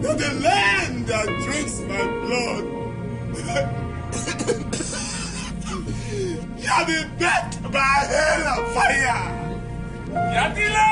to the land that drinks my blood shall be burnt by hell and fire. Yadile!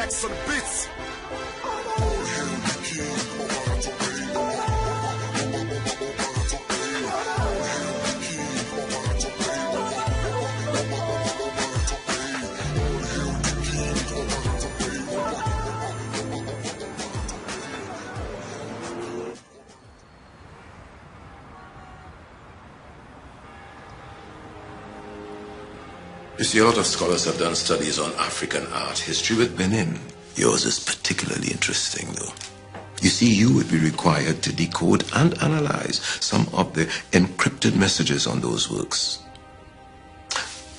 Some bits. You see, a lot of scholars have done studies on African art history with Benin. Yours is particularly interesting, though. You see, you would be required to decode and analyze some of the encrypted messages on those works.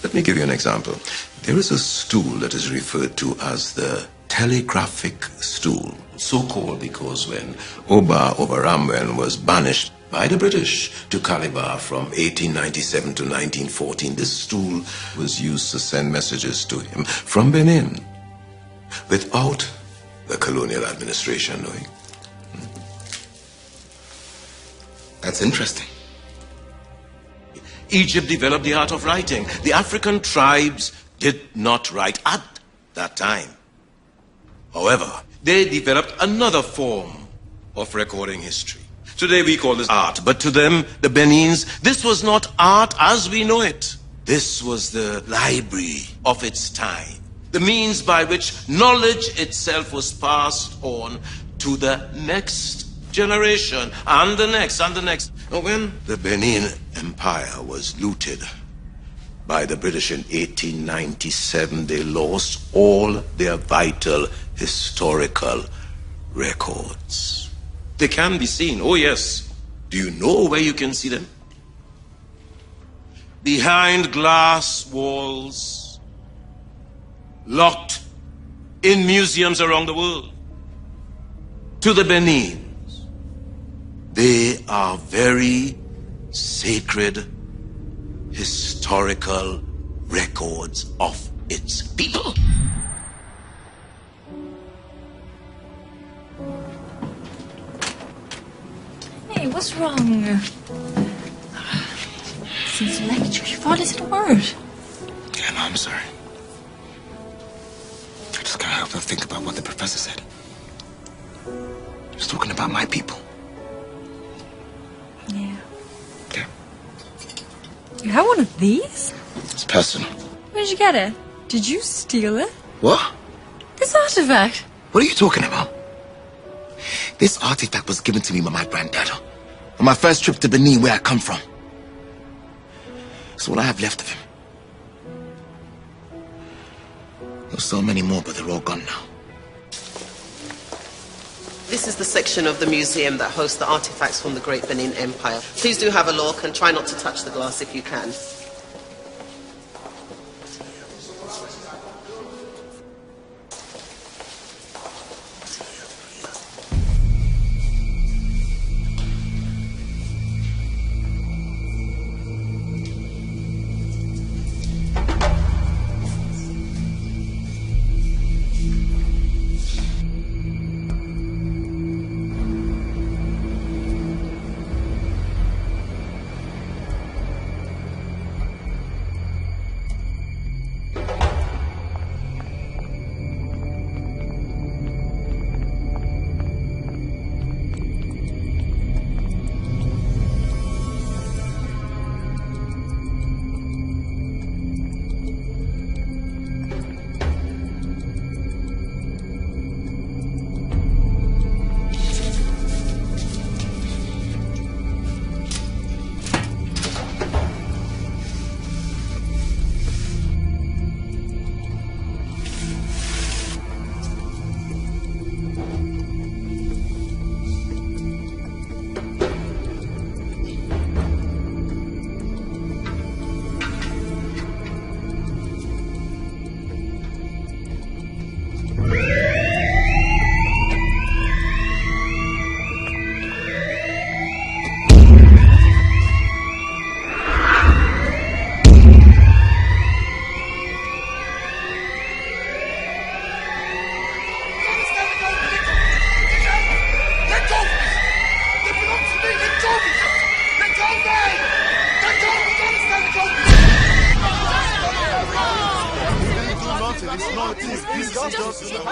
Let me give you an example. There is a stool that is referred to as the telegraphic stool, so called because when Oba Obaramwen was banished by the British to Calabar from 1897 to 1914, this stool was used to send messages to him from Benin without the colonial administration knowing. That's interesting. Egypt developed the art of writing. The African tribes did not write at that time. However, they developed another form of recording history. Today we call this art, but to them, the Benins, this was not art as we know it. This was the library of its time, the means by which knowledge itself was passed on to the next generation, and the next, and the next. Now, when the Benin Empire was looted by the British in 1897, they lost all their vital historical records. They can be seen, oh yes. Do you know where you can see them? Behind glass walls, locked in museums around the world. To the Benins, They are very sacred historical records of its people. Hey, what's wrong? Since lecture, you've hardly said a word. Yeah, no, I'm sorry. I just can't help but think about what the professor said. He was talking about my people. Yeah. Yeah. You have one of these? It's personal. Where did you get it? Did you steal it? What? This artifact. What are you talking about? This artifact was given to me by my granddad on my first trip to Benin, where I come from. It's all I have left of him. There's so many more, but they're all gone now. This is the section of the museum that hosts the artifacts from the Great Benin Empire. Please do have a look and try not to touch the glass if you can.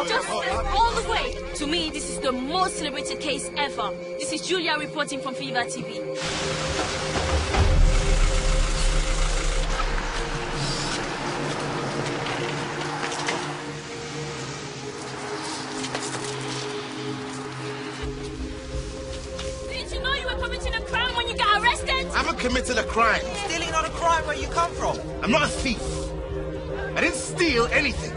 Justice all the way. To me, this is the most celebrated case ever. This is Julia reporting from Fever TV. Didn't you know you were committing a crime when you got arrested? I haven't committed a crime. Stealing not a crime where you come from. I'm not a thief. I didn't steal anything.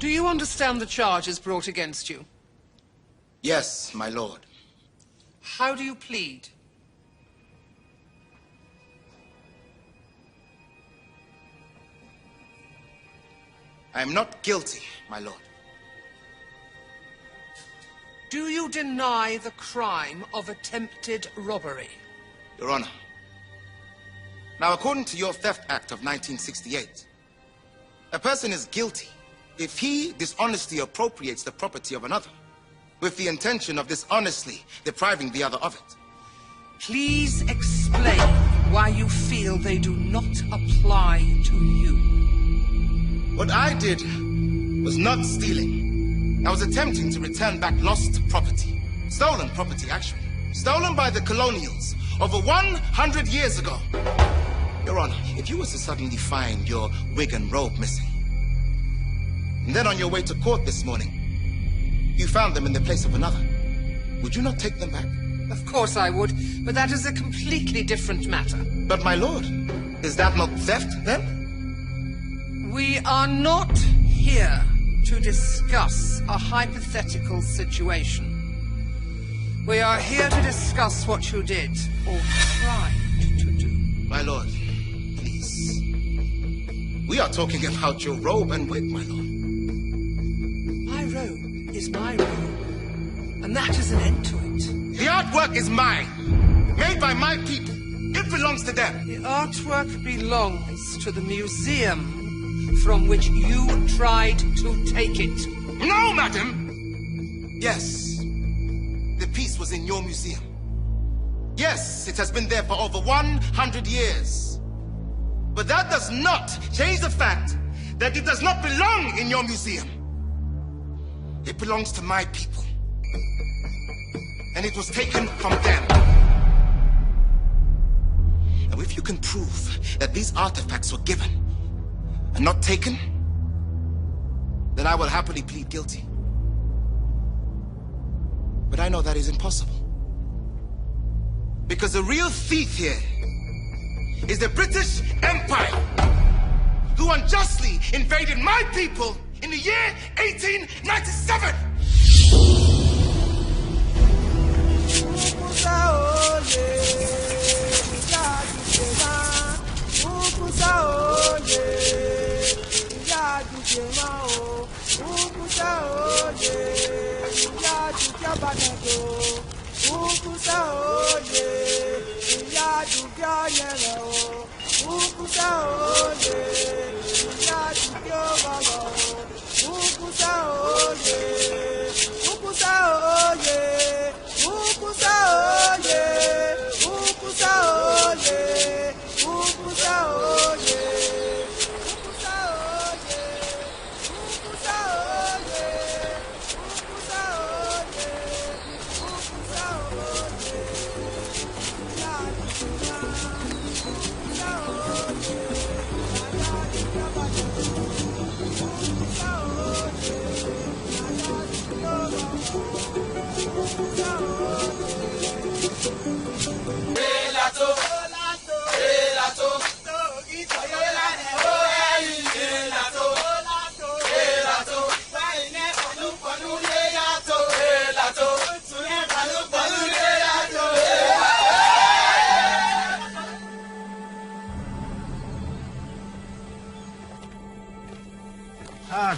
Do you understand the charges brought against you? Yes, my lord. How do you plead? I am not guilty, my lord. Do you deny the crime of attempted robbery? Your Honor. Now, according to your Theft Act of 1968, a person is guilty if he dishonestly appropriates the property of another with the intention of dishonestly depriving the other of it. Please explain why you feel they do not apply to you. What I did was not stealing. I was attempting to return back lost property. Stolen property, actually. Stolen by the colonials over 100 years ago. Your Honor, if you were to suddenly find your wig and robe missing, and then on your way to court this morning, you found them in the place of another, would you not take them back? Of course I would, but that is a completely different matter. But my lord, is that not theft then? We are not here to discuss a hypothetical situation. We are here to discuss what you did, or tried to do. My lord, please. We are talking about your robe and wig, my lord. My robe is my robe, and that is an end to it. The artwork is mine, made by my people. It belongs to them. The artwork belongs to the museum from which you tried to take it. No, madam! Yes, the piece was in your museum. Yes, it has been there for over 100 years. But that does not change the fact that it does not belong in your museum. It belongs to my people. And it was taken from them. Now, if you can prove that these artifacts were given and not taken, then I will happily plead guilty. But I know that is impossible. Because the real thief here is the British Empire, who unjustly invaded my people in the year 1897.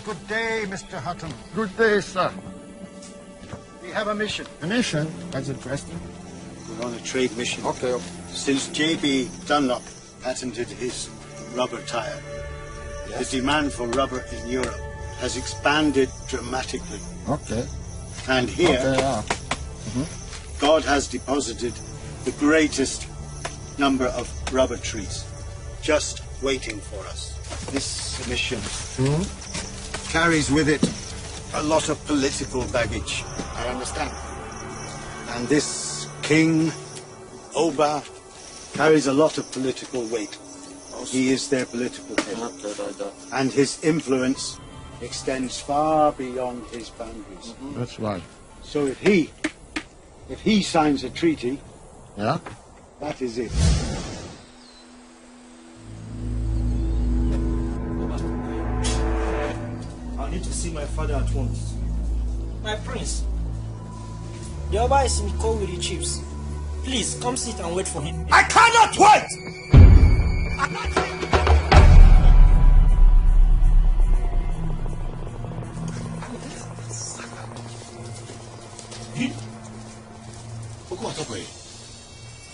Good day, Mr. Hutton. Good day, sir. We have a mission. A mission? That's interesting. We're on a trade mission. Okay. Since J.B. Dunlop patented his rubber tire, the demand for rubber in Europe has expanded dramatically. Okay. And here, Okay, God has deposited the greatest number of rubber trees just waiting for us. This mission carries with it a lot of political baggage. I understand. And this king, Oba, carries a lot of political weight. He is their political head. And his influence extends far beyond his boundaries. That's right. So if he signs a treaty, Yeah? that is it. I need to see my father at once. My prince, the Oba is in call with the chiefs. Please, come sit and wait for him. I cannot wait!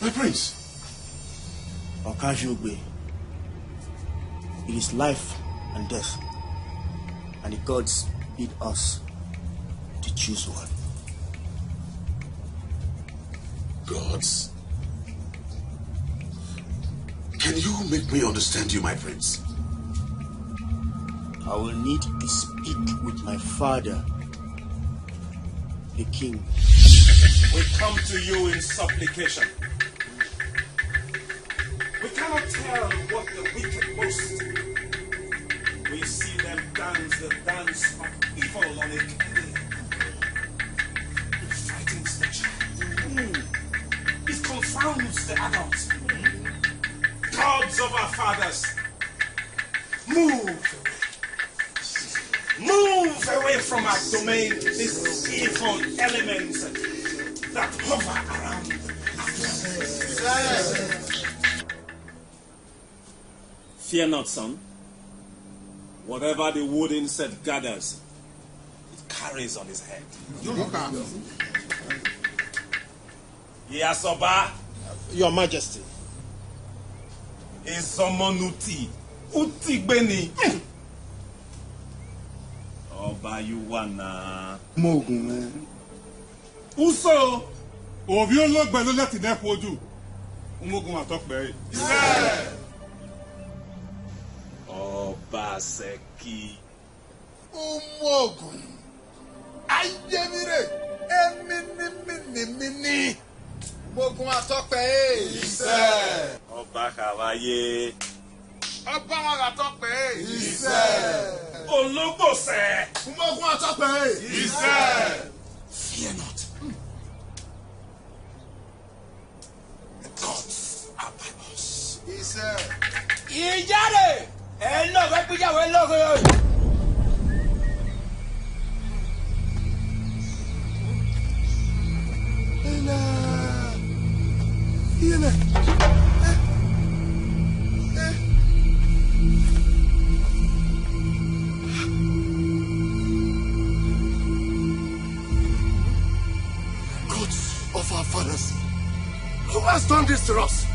My prince. Okajugbe, it is life and death, and the gods bid us to choose one. Gods? Can you make me understand you, my prince? I will need to speak with my father, the king. We come to you in supplication. We cannot tell what the wicked boast. We see them dance the dance of evil on a king. It frightens the child. It confounds the adults. Gods of our fathers, move away from our domain, these evil elements that hover around us. Fear not, son. Whatever the wood insect gathers, it carries on his head. Yasoba, Your Majesty. Isomonuti, Utigbeni. Oba Yuwana. Mogun, man. Uso, Ovio look below let it for you. Umogun atokbe. Oba Seki. Umogun. Ayemire. Emini. Umogun atokbe. Oba Kawaye. Ọba atokbe. Ológbòsẹ̀. Umogun atokbe. Fear not. The gods are by us. Ìjáde! Ẹ lọ fẹ́ pínyàwó ẹ lọ́kọ̀. Gods of our fathers, who has done this to us?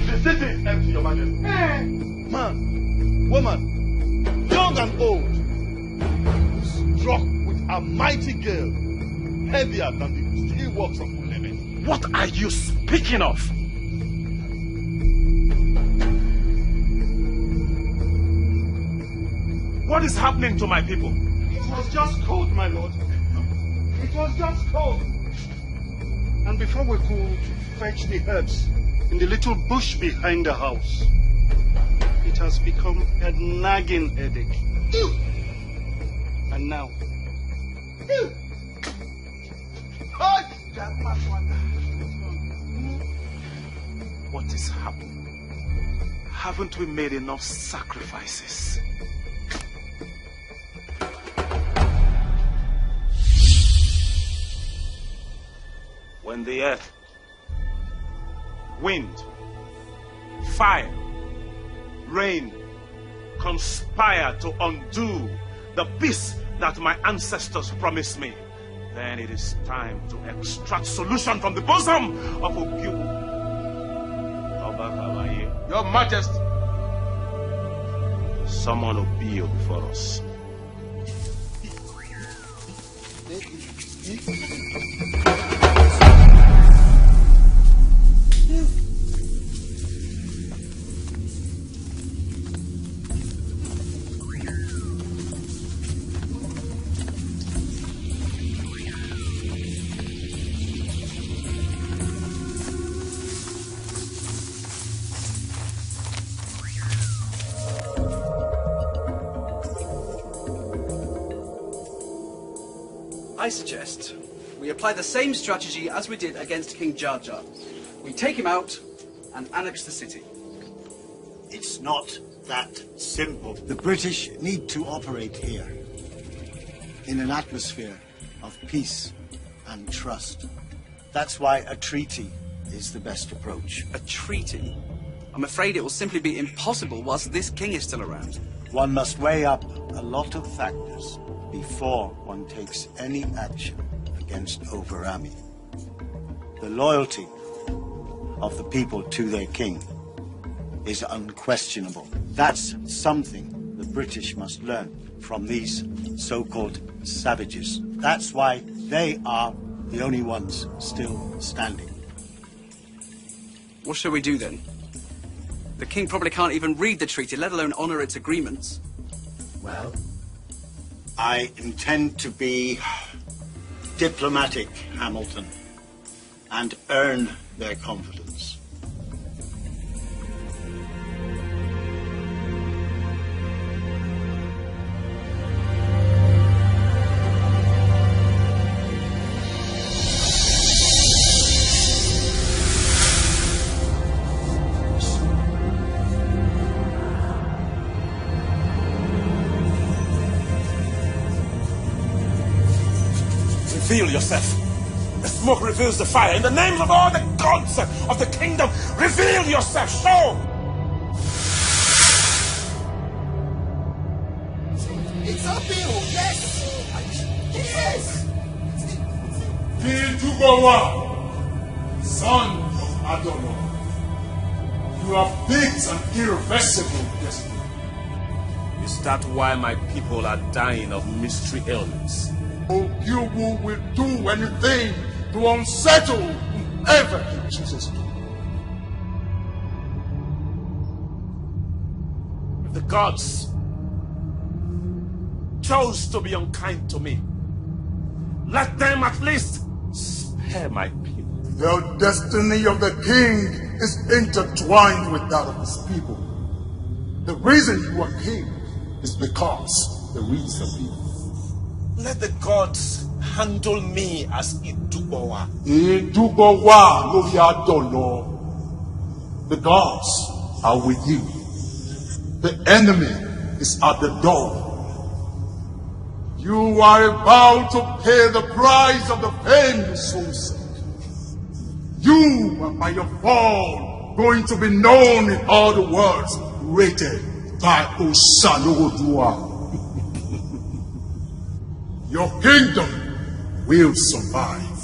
The city is empty, Your Majesty. Man, woman, young and old, struck with a mighty gale, heavier than the steel works of Uleme. What are you speaking of? What is happening to my people? It was just cold, my lord. It was just cold. And before we could fetch the herbs in the little bush behind the house, it has become a nagging headache. And now, what is happening? Haven't we made enough sacrifices? When the earth, wind, fire, rain conspire to undo the peace that my ancestors promised me, then it is time to extract solution from the bosom of Ogu. Your Majesty, Summon Obio before us. I suggest we apply the same strategy as we did against King Jar Jar. We take him out and annex the city. It's not that simple. The British need to operate here in an atmosphere of peace and trust. That's why a treaty is the best approach. A treaty? I'm afraid it will simply be impossible whilst this king is still around. One must weigh up a lot of factors before one takes any action against Overami. The loyalty of the people to their king is unquestionable. That's something the British must learn from these so-called savages. That's why they are the only ones still standing. What shall we do then? The king probably can't even read the treaty, let alone honor its agreements. Well, I intend to be diplomatic, Hamilton, and earn their confidence. reveal yourself. The smoke reveals the fire. In the names of all the gods of the kingdom, reveal yourself. Show! It's uphill, yes! Yes! King Tugowa, son of Adonai, you have picked an irreversible destiny. Is that why my people are dying of mystery ailments? Ogiwu will do anything to unsettle whoever he chooses to. If the gods chose to be unkind to me, let them at least spare my people. The destiny of the king is intertwined with that of his people. The reason you are king is because there is a people. Let the gods handle me as Idubowa. Idubowa no yadolo. The gods are with you. The enemy is at the door. You are about to pay the price of the pain you so suffered. You are by your fall going to be known in all the worlds, rated by Osanodua. Your kingdom will survive,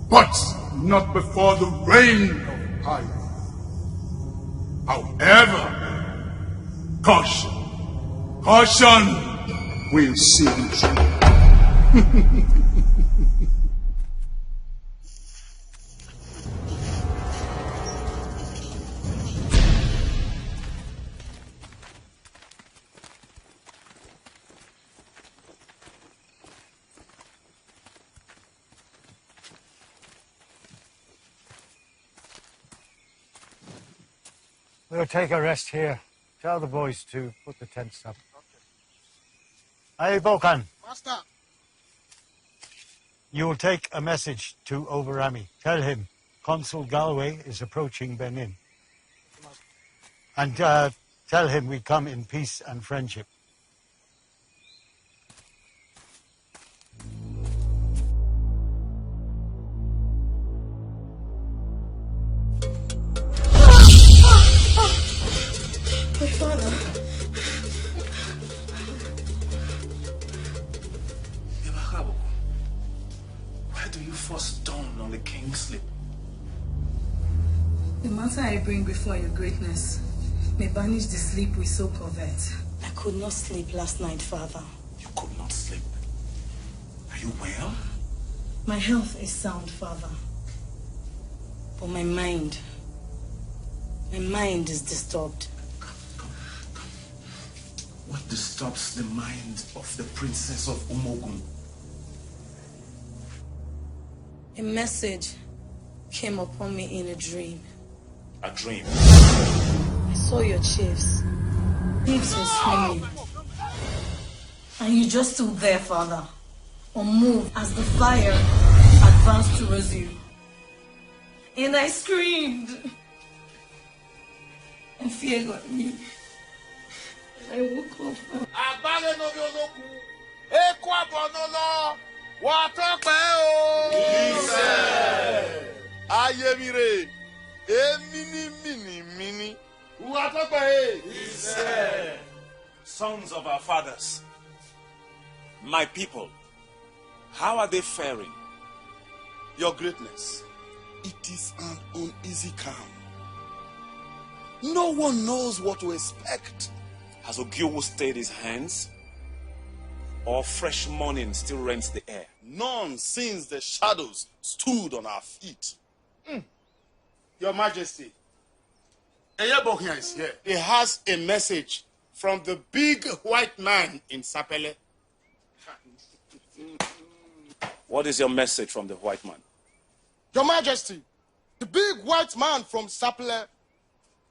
but not before the reign of Empire. However, caution, caution will see you through. We'll take a rest here. Tell the boys to put the tents up. Hey, Bokan. Master. You'll take a message to Overami. Tell him Consul Galway is approaching Benin. And tell him we come in peace and friendship. My father. Why do you force dawn on the king's sleep? The matter I bring before your greatness may banish the sleep we so covet. I could not sleep last night, Father. You could not sleep. Are you well? My health is sound, Father. But my mind is disturbed. What disturbs the mind of the princess of Umogun? A message came upon me in a dream. A dream? I saw your chiefs. Chiefs were swinging. And you just stood there, Father, unmoved as the fire advanced towards you. And I screamed. And fear got me. I woke up. Sons of our fathers, my people, how are they faring? Your greatness, it is an uneasy calm. No one knows what to expect. Has Ogiwu stayed his hands? Or fresh morning still rents the air? None since the shadows stood on our feet. Your Majesty, Eyebohia is here. He has a message from the big white man in Sapele. What is your message from the white man? Your Majesty, the big white man from Sapele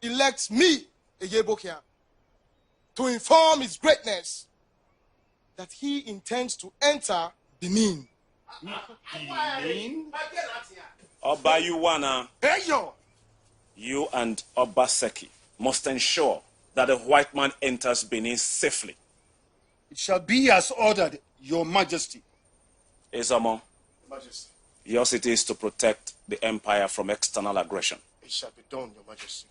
elects me, Eyebohia, to inform his greatness that he intends to enter Benin. Benin? Oba Yuwana, you and Obaseki must ensure that the white man enters Benin safely. It shall be as ordered, Your Majesty. Isamo, Majesty. yours it is to protect the empire from external aggression. It shall be done, Your Majesty.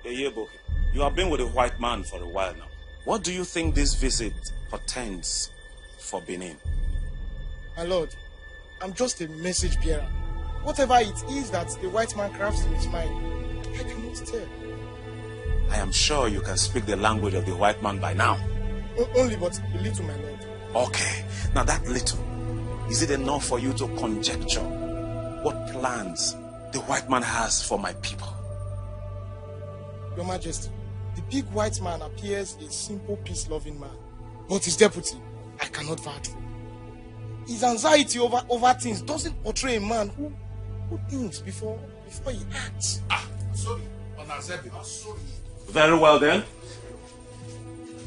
Eyeboke, you have been with a white man for a while now. What do you think this visit portends for Benin? My lord, I'm just a message bearer. Whatever it is that the white man crafts in his mind, I cannot tell. I am sure you can speak the language of the white man by now. Only but a little, my lord. Okay, now that little, is it enough for you to conjecture what plans the white man has for my people? Your Majesty, the big white man appears a simple, peace-loving man. But his deputy, I cannot vouch for. His anxiety over things doesn't portray a man who thinks before he acts. Sorry. Sorry. Very well then.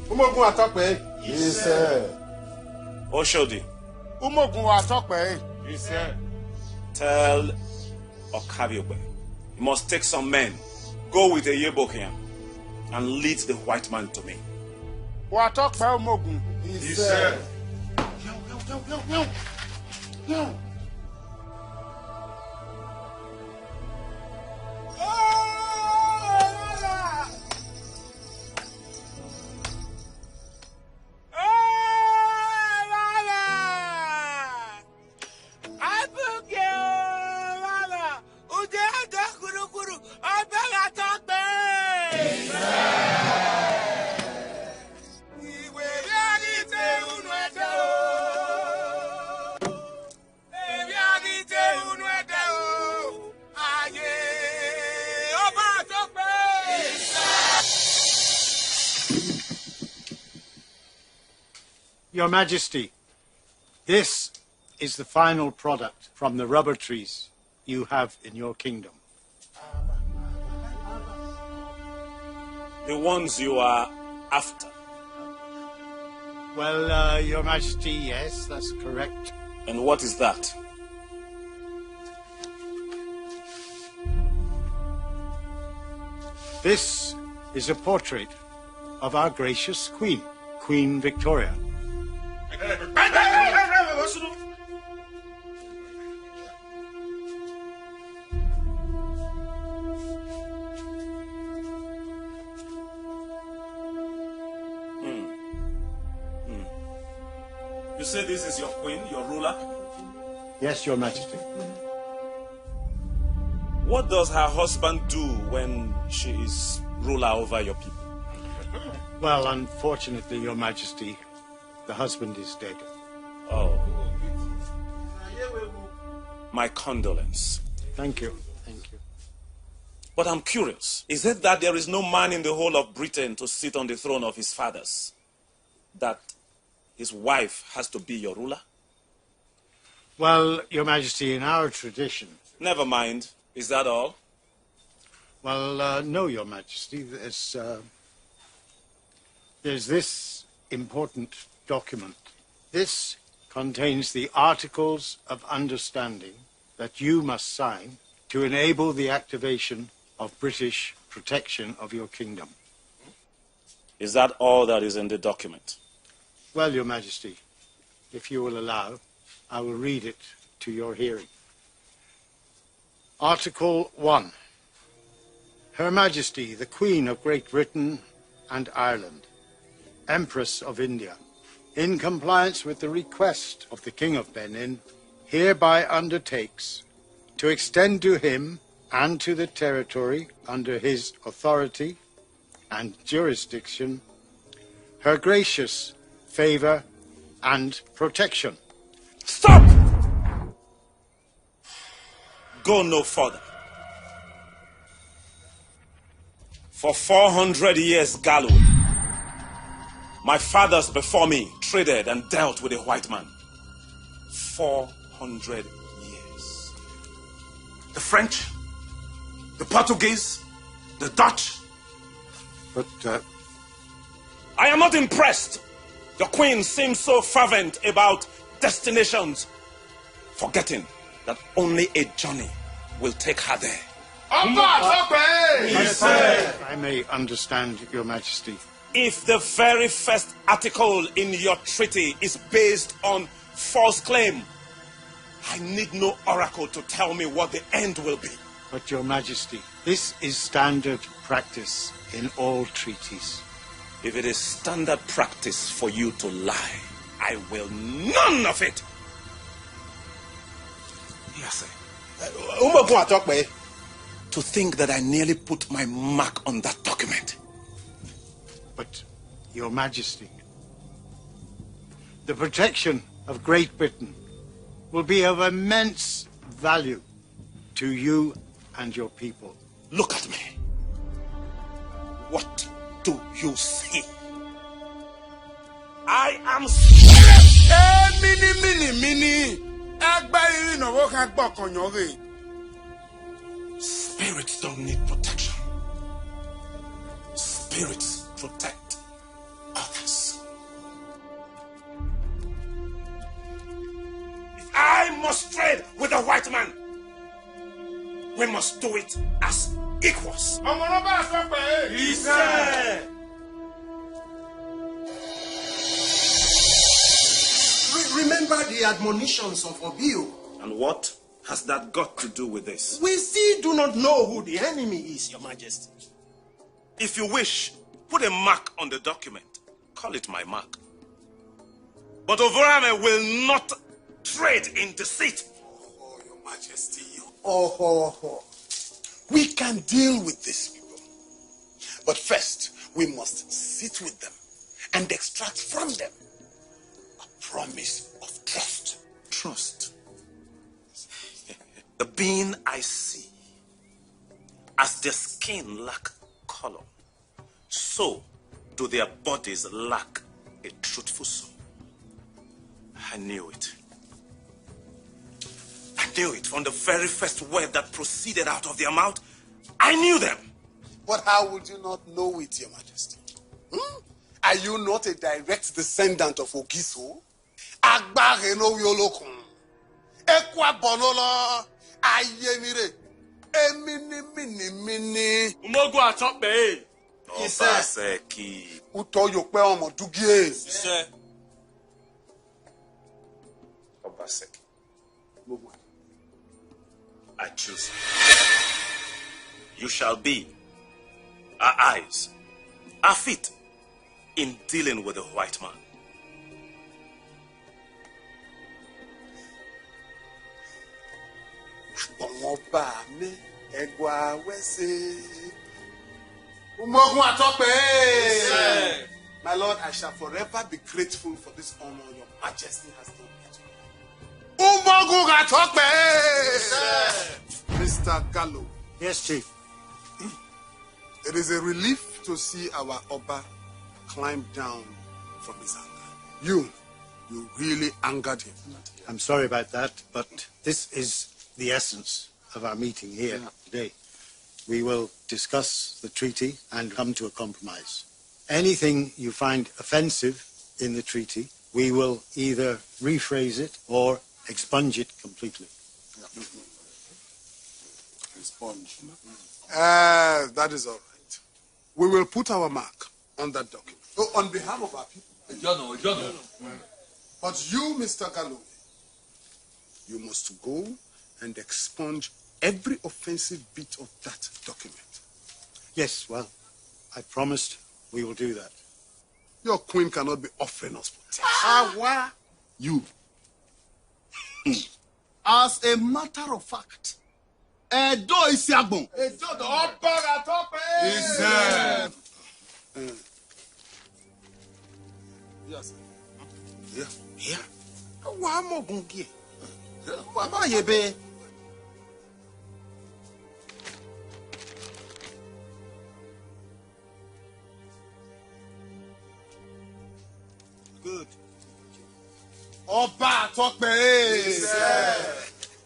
Umogun atokpe. Yes, sir. Oshodi. Umogun atokpe. Yes, sir. Tell Okabiogbe, you must take some men, go with Eyeboke and lead the white man to me. Atokpe Umogun. Yes, sir. Yo. Your Majesty, this is the final product from the rubber trees you have in your kingdom. The ones you are after. Well, Your Majesty, yes, that's correct. And what is that? This is a portrait of our gracious Queen, Queen Victoria. You say this is your queen, your ruler? Yes, Your Majesty. What does her husband do when she is ruler over your people? Well, unfortunately, Your Majesty, the husband is dead. Oh. My condolence. Thank you. Thank you. But I'm curious. Is it that there is no man in the whole of Britain to sit on the throne of his fathers? That his wife has to be your ruler? Well, Your Majesty, in our tradition... Never mind. Is that all? Well, no, Your Majesty. There's this important document. This contains the Articles of Understanding that you must sign to enable the activation of British protection of your kingdom. Is that all that is in the document? Well, Your Majesty, if you will allow, I will read it to your hearing. Article 1. Her Majesty, the Queen of Great Britain and Ireland, Empress of India, in compliance with the request of the King of Benin, hereby undertakes to extend to him and to the territory under his authority and jurisdiction her gracious favor and protection. Stop! Go no further. For 400 years, Galloway, my fathers before me traded and dealt with a white man. 400 years. The French, the Portuguese, the Dutch. But, I am not impressed. The Queen seems so fervent about destinations, forgetting that only a journey will take her there. If I may understand, Your Majesty, If the very first article in your treaty is based on false claim, I need no oracle to tell me what the end will be. But Your Majesty, this is standard practice in all treaties. If it is standard practice for you to lie, I will none of it. Yes, sir. To think that I nearly put my mark on that document. But, Your Majesty, the protection of Great Britain will be of immense value to you and your people. Look at me. What do you see? I am Spirits don't need protection. Spirits protect others. If I must trade with a white man, we must do it as equals. Remember the admonitions of Obio. And what has that got to do with this? We still do not know who the enemy is, Your Majesty. If you wish, put a mark on the document. Call it my mark. But Ovorame will not trade in deceit. Oh, Your Majesty. We can deal with these people. But first, we must sit with them and extract from them a promise of trust. Trust. The being I see, as their skin lack color, so do their bodies lack a truthful soul. I knew it. I knew it from the very first word that proceeded out of their mouth. I knew them. But how would you not know it, Your Majesty? Are you not a direct descendant of Ogiso? Agbare no yolokun. Ekwa bonola. Ayemire. Emini mini mini. Umogu atokbe. Obaseki. Uto yokpe omo dugie. Ise. Obaseki. I choose. You shall be our eyes, our feet in dealing with the white man. My Lord, I shall forever be grateful for this honor Your Majesty has done me. Mr. Gallo. Yes, Chief. It is a relief to see our Oba climb down from his anger. You really angered him. I'm sorry about that, but this is the essence of our meeting here today. We will discuss the treaty and come to a compromise. Anything you find offensive in the treaty, we will either rephrase it or expunge it completely. Expunge. That is all right. We will put our mark on that document. On behalf of our people. But you, Mr. Gallo, you must go and expunge every offensive bit of that document. Yes, well, I promised we will do that. Your queen cannot be offering us protection. You. As a matter of fact, Edo is Yagbon. Yes. Yeah. Why more gungi? Why you be? Good. Oba Tokpe.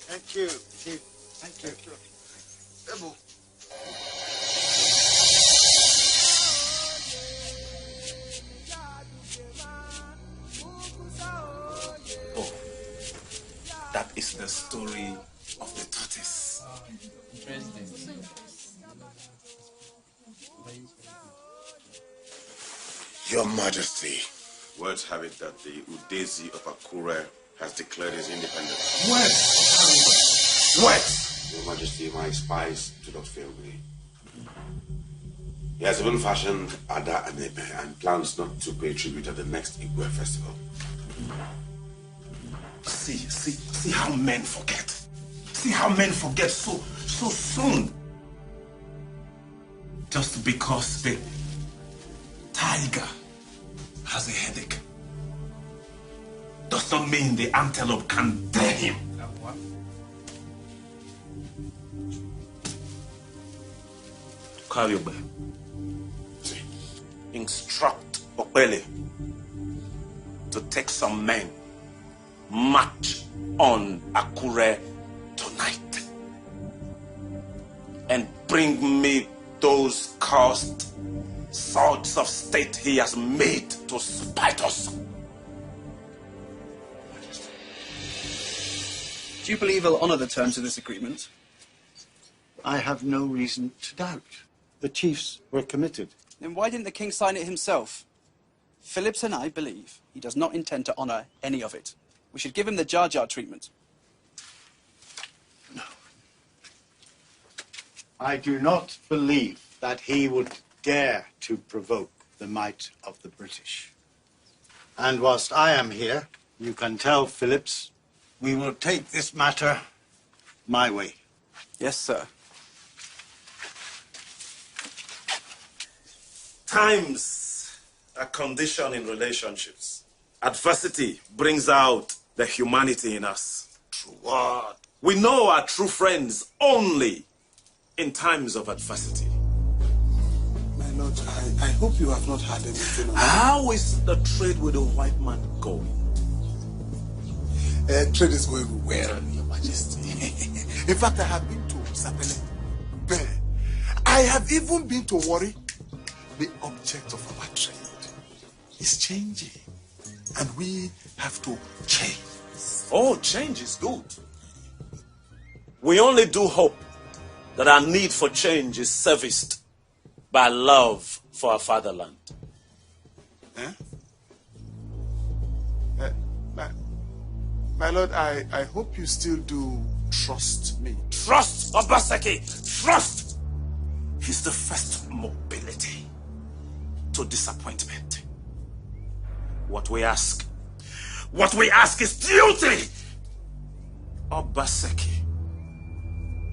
Thank you, Chief. Thank you. Oh, that is the story of the tortoise. Interesting. Your Majesty. Words have it that the Udezi of Akure has declared his independence. What? Your Majesty, my spies do not fail me. He has even fashioned Ada Anebe and plans not to pay tribute at the next Igwe festival. See how men forget. See how men forget so soon. Just because the tiger has a headache does not mean the antelope can tear him. Carry instruct Okpele to take some men, march on Akure tonight, and bring me those cursed swords of state he has made to spite us. Do you believe he'll honor the terms of this agreement? I have no reason to doubt. The chiefs were committed. Then why didn't the king sign it himself? Phillips and I believe he does not intend to honor any of it. We should give him the Jar Jar treatment. No. I do not believe that he would dare to provoke the might of the British. And whilst I am here, you can tell Phillips we will take this matter my way. Yes, sir. Times are condition in relationships. Adversity brings out the humanity in us. True word. We know our true friends only in times of adversity. My lord, I hope you have not had anything. How is the trade with the white man going? Trade is going well, Your Majesty. In fact, I have been to Sapele, Benin. I have even been to Warri. The object of our trade is changing, and we have to change. Oh, change is good. We only do hope that our need for change is serviced by love for our fatherland. Huh? My lord, I hope you still do trust me. Trust Obaseki! Trust! He's the first mobility to disappointment. What we ask is duty! Obaseki.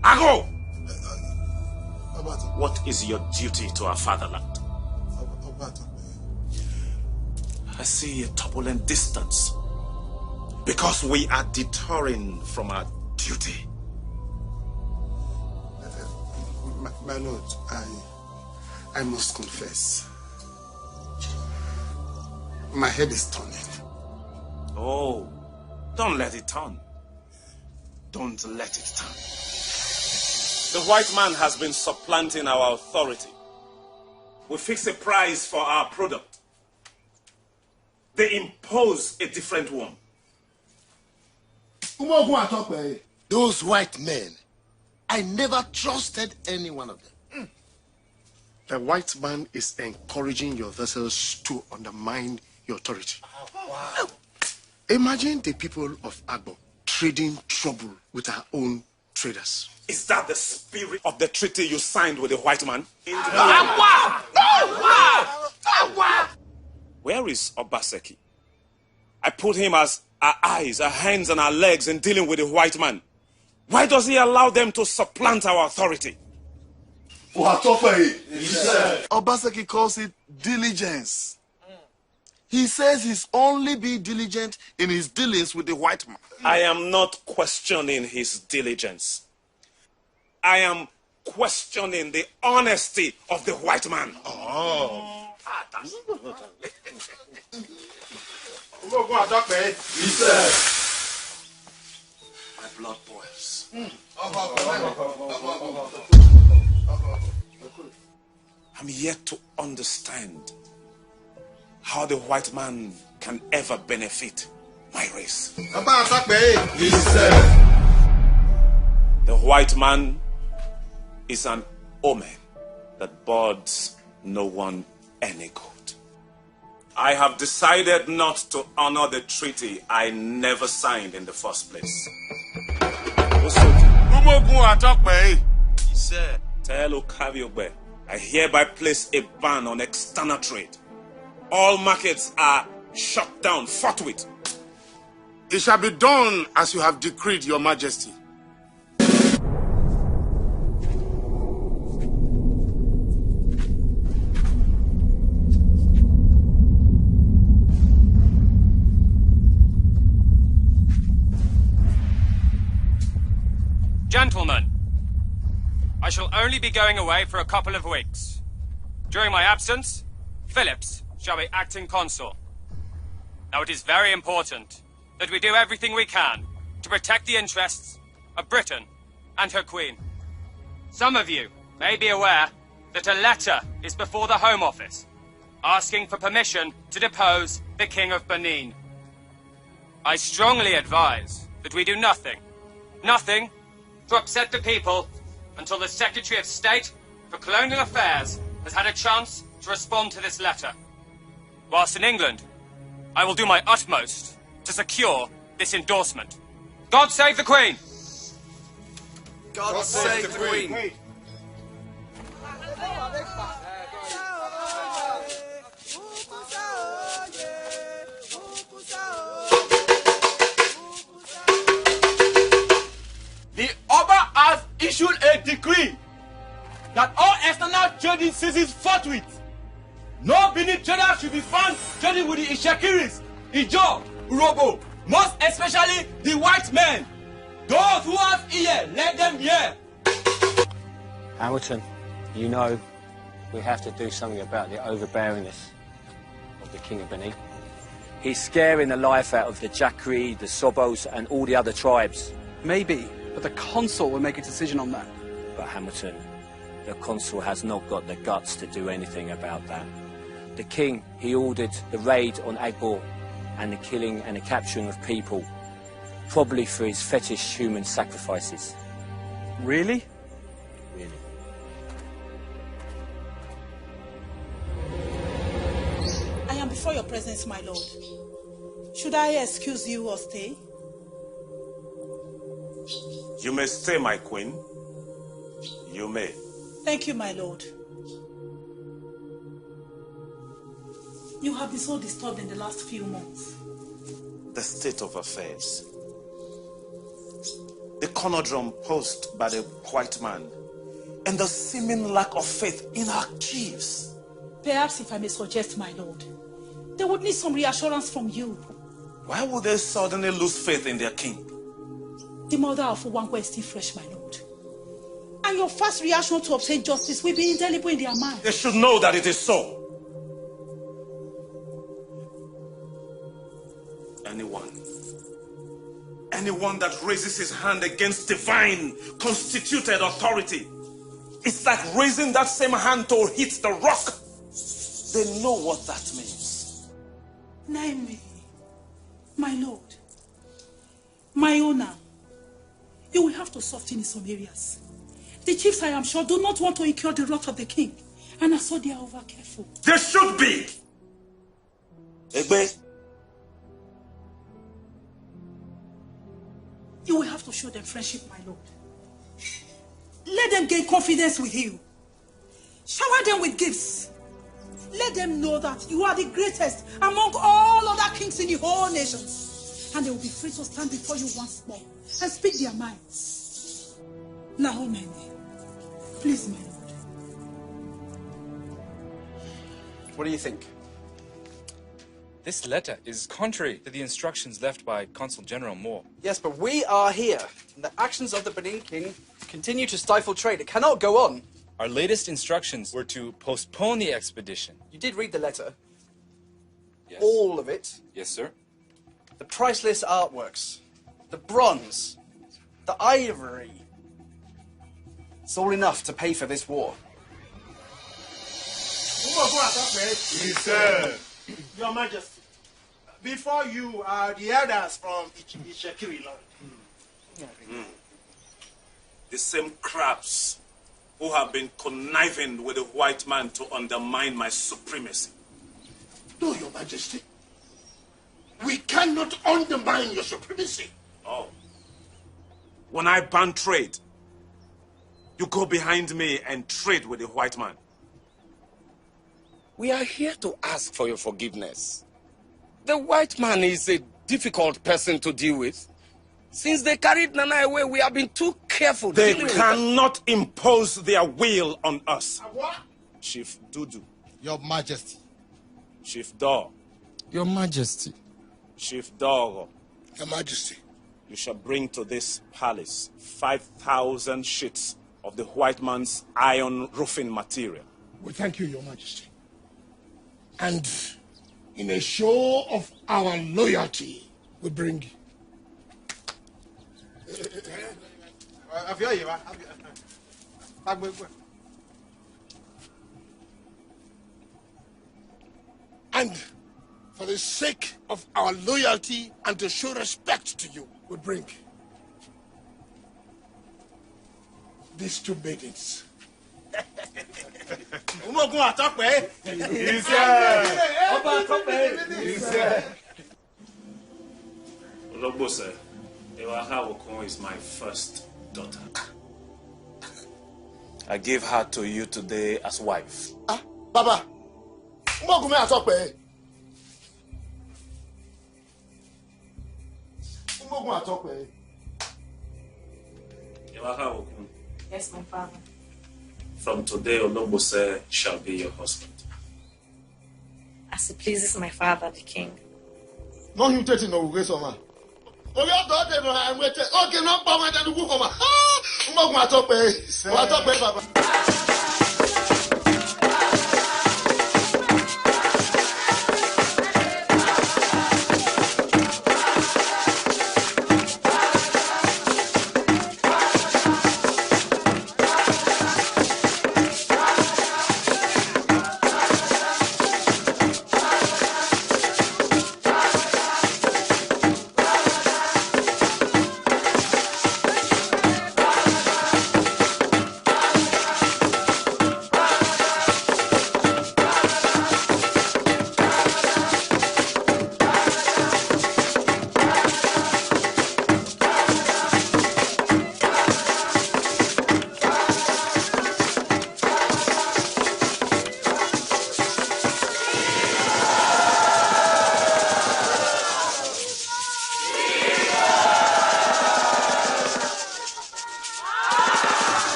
Ago! What is your duty to our fatherland? I see a turbulent distance because we are detouring from our duty. My lord, I must confess. My head is turning. Oh, don't let it turn. Don't let it turn. The white man has been supplanting our authority. We fix a price for our product. They impose a different one. Those white men, I never trusted any one of them. The white man is encouraging your vessels to undermine your authority. Wow. Imagine the people of Agbo trading trouble with our own traders. Is that the spirit of the treaty you signed with the white man? Where is Obaseki? I put him as our eyes, our hands, and our legs in dealing with the white man. Why does he allow them to supplant our authority? Obaseki calls it diligence. He says he's only be diligent in his dealings with the white man. I am not questioning his diligence. I am questioning the honesty of the white man. Oh. My blood boils. I'm yet to understand how the white man can ever benefit my race. The white man is an omen that bodes no one any good. I have decided not to honor the treaty I never signed in the first place. Tell Okaviogbe, I hereby place a ban on external trade. All markets are shut down forthwith. It shall be done as you have decreed, Your Majesty. Gentlemen, I shall only be going away for a couple of weeks. During my absence, Phillips shall be acting consul. Now it is very important that we do everything we can to protect the interests of Britain and her Queen. Some of you may be aware that a letter is before the Home Office asking for permission to depose the King of Benin. I strongly advise that we do nothing to upset the people until the Secretary of State for Colonial Affairs has had a chance to respond to this letter. Whilst in England, I will do my utmost to secure this endorsement. God save the Queen! God save the Queen! The Oba has issued a decree that all external trading ceases forthwith. No Benin trader should be found trading with the Ishekiris, Ijo, Urobo, most especially the white men. Those who have ear, let them hear. Hamilton, you know we have to do something about the overbearingness of the King of Benin. He's scaring the life out of the Jacri, the Sobos, and all the other tribes. Maybe, but the consul will make a decision on that. But Hamilton, the consul has not got the guts to do anything about that. The king, he ordered the raid on Agbo and the killing and the capturing of people, probably for his fetish human sacrifices. Really? Really. I am before your presence, my lord. Should I excuse you or stay? You may stay, my queen. You may. Thank you, my lord. You have been so disturbed in the last few months. The state of affairs. The conundrum posed by the white man and the seeming lack of faith in our chiefs. Perhaps, if I may suggest, my lord, they would need some reassurance from you. Why would they suddenly lose faith in their king? The mother of Uwanko is still fresh, my lord. And your first reaction to obtain justice will be indelible in their mind. They should know that it is so. Anyone that raises his hand against divine, constituted authority, it's like raising that same hand to hit the rock. They know what that means. Naime, my lord, my owner, you will have to soften in some areas. The chiefs, I am sure, do not want to incur the wrath of the king, and so they are over careful. They should be. Egbe. You will have to show them friendship, my lord. Let them gain confidence with you. Shower them with gifts. Let them know that you are the greatest among all other kings in the whole nation. And they will be free to stand before you once more and speak their minds. Now, my name. Please, my lord. What do you think? This letter is contrary to the instructions left by Consul General Moore. Yes, but we are here, and the actions of the Benin king continue to stifle trade. It cannot go on. Our latest instructions were to postpone the expedition. You did read the letter? Yes. All of it? Yes, sir. The priceless artworks, the bronze, the ivory. It's all enough to pay for this war. Your Majesty, before you are the elders from Ishekiri, Lord. The same crabs who have been conniving with the white man to undermine my supremacy. No, Your Majesty. We cannot undermine your supremacy. Oh. When I ban trade, you go behind me and trade with the white man. We are here to ask for your forgiveness. The white man is a difficult person to deal with. Since they carried Nana away, we have been too careful. They cannot impose their will on us. What? Chief Dudu. Your Majesty. Chief Dor. Your Majesty. Chief Doro. Your Majesty. You shall bring to this palace 5,000 sheets of the white man's iron roofing material. We thank you, Your Majesty. And in a show of our loyalty, we bring and for the sake of our loyalty and to show respect to you, we bring these two maidens. Olobose, Ewaha Okon is my first daughter. I give her to you today as wife. Baba, Umogume Atokpe. Umogume Atokpe. Ewaha Okon. Yes, my father. From today, Olobose shall be your husband. As it pleases my father, the king. No humiliating no grace of man. Oh, your daughter, I'm waiting. Okay, no power than the woman. Umogume Atokpe. Atokpe, Baba.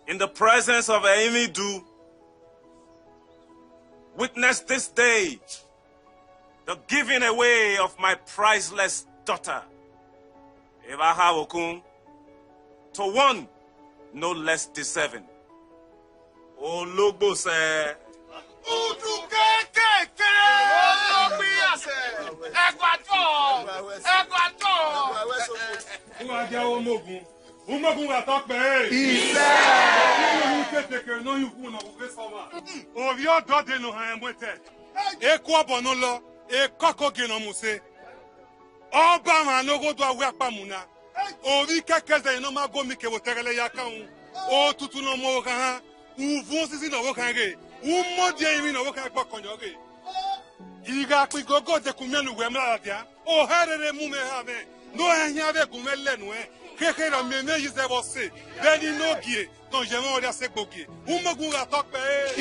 In the presence of Emidu, witness this day the giving away of my priceless daughter, Ewaha Okun, to one no less deserving. Olobose. Umogun Atokpe. Ovi odo de no han mwete. Eku obo no lo, ekoko gino muse. Oba ma no go do awe apamuna. Ovi kekeze no ma go mi ke woterele yakan. O tutu no mo kan ha. Uvu sisi no wo kan ge. Umo die mi no wo kan gbo konjo ge. Iga pi gogo de kumelu we mla dia. O herere mu me ha me. No ehia be kumele nu e. Keke na mene yize você. Benin no gie. Don jema olha se bogie. Umogun Atokpe. Let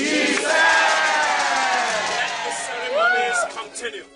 the ceremonies continue.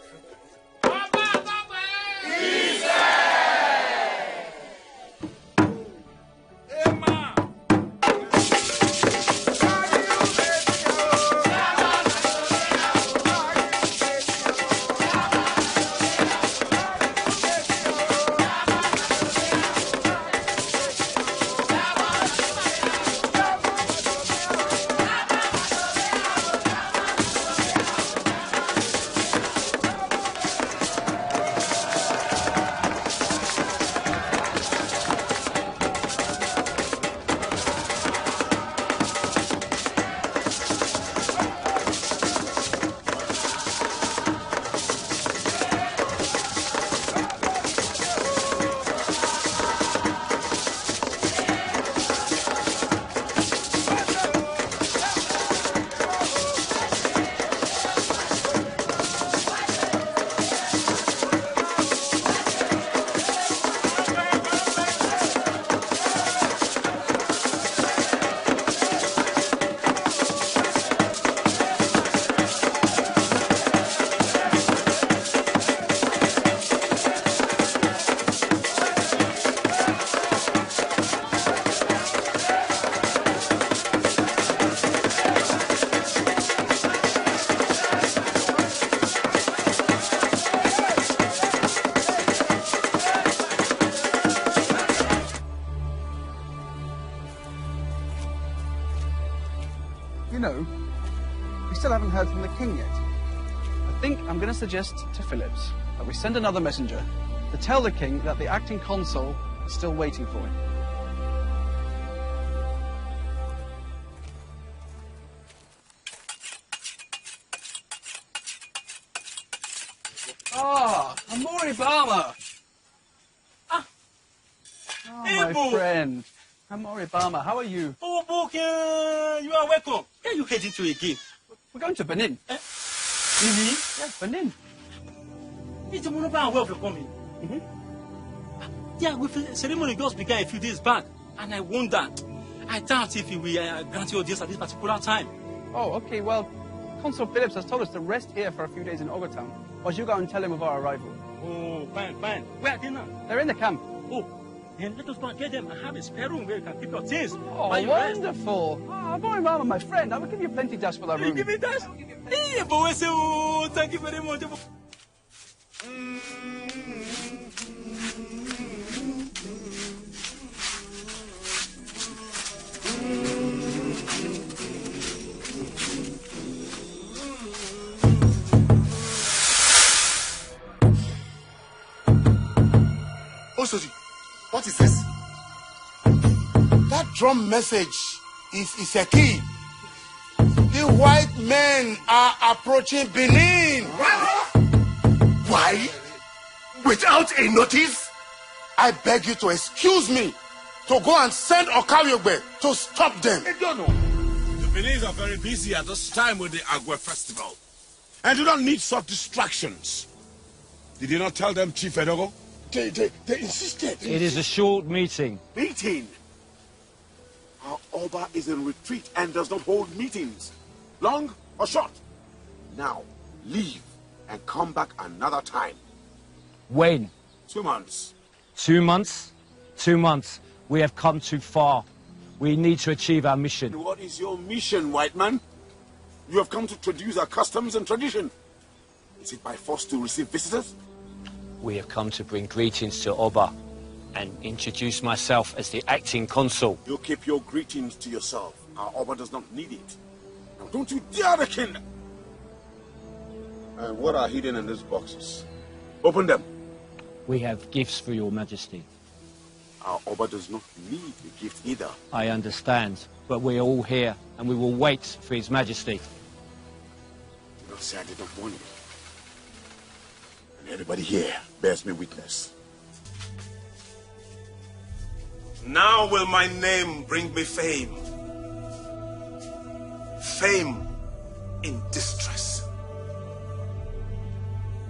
still haven't heard from the king yet. I think I'm going to suggest to Phillips that we send another messenger to tell the king that the acting consul is still waiting for him. Ah, Amori Bama! Oh, my friend. Amori Bama, how are you? Oh, Book, you are welcome. Where are you heading to again? We're going to Benin. Benin? Yes, Benin. It's a monopoly way of coming. Yeah, with ceremony just began a few days back, and I wonder, I doubt if we will grant you this at this particular time. Oh, okay, well, Consul Phillips has told us to rest here for a few days in Ogotown, while you go and tell him of our arrival. Oh, fine. Where are they now? They're in the camp. Oh, then let us go and get them. I have a spare room where you can keep your things. Oh, wonderful. Oh, Amori Bama, my friend, I will give you plenty dash for that room. You give me dash? Hey, boy, oh, thank you very much. Osoji, what is this? That drum message is a key. The white men are approaching Benin. Why? Without a notice? I beg you to excuse me to go and send Okariogbe to stop them. The Beninese are very busy at this time with the Agwe festival and do not need such distractions. Did you not tell them, Chief Edogo? They insisted. It is a short meeting. Meeting? Our Oba is in retreat and does not hold meetings. Long or short? Now, leave and come back another time. When? 2 months. 2 months? 2 months. We have come too far. We need to achieve our mission. What is your mission, white man? You have come to traduce our customs and tradition. Is it by force to receive visitors? We have come to bring greetings to Oba and introduce myself as the acting consul. You keep your greetings to yourself. Our Oba does not need it. Now don't you dare the king! And what are hidden in these boxes? Open them. We have gifts for your majesty. Our Oba does not need a gift either. I understand, but we are all here and we will wait for his majesty. Do not say I did not warn you. And everybody here bears me witness. Now will my name bring me fame. Fame in distress.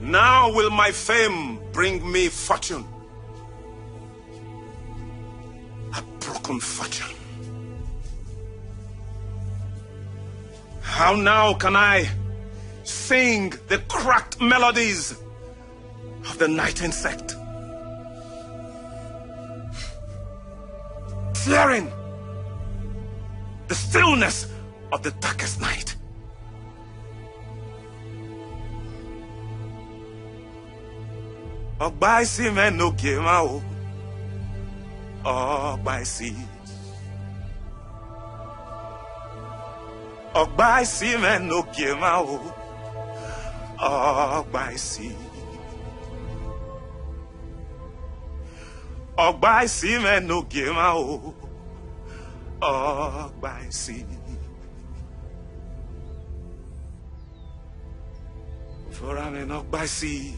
Now will my fame bring me fortune. A broken fortune. How now can I sing the cracked melodies of the night insect? Fearing the stillness of the darkest night. Ogbaisi men no gema o. Ogbaisi. Ogbaisi men no gema o. Ogbaisi. Ogbaisi men no gema o. Ogbaisi. For I'm an Ogbaisi.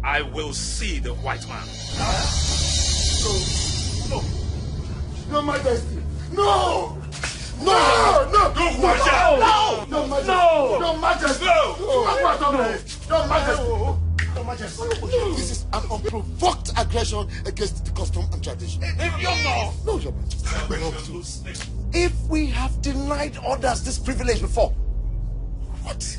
I will see the white man. No, Your Majesty, no! No! No! No, Majesty! No! Majesty! No! Your Majesty! Your Majesty! Your Majesty! This is an unprovoked aggression against the custom and tradition. No, Your Majesty. If we have denied others this privilege before, what?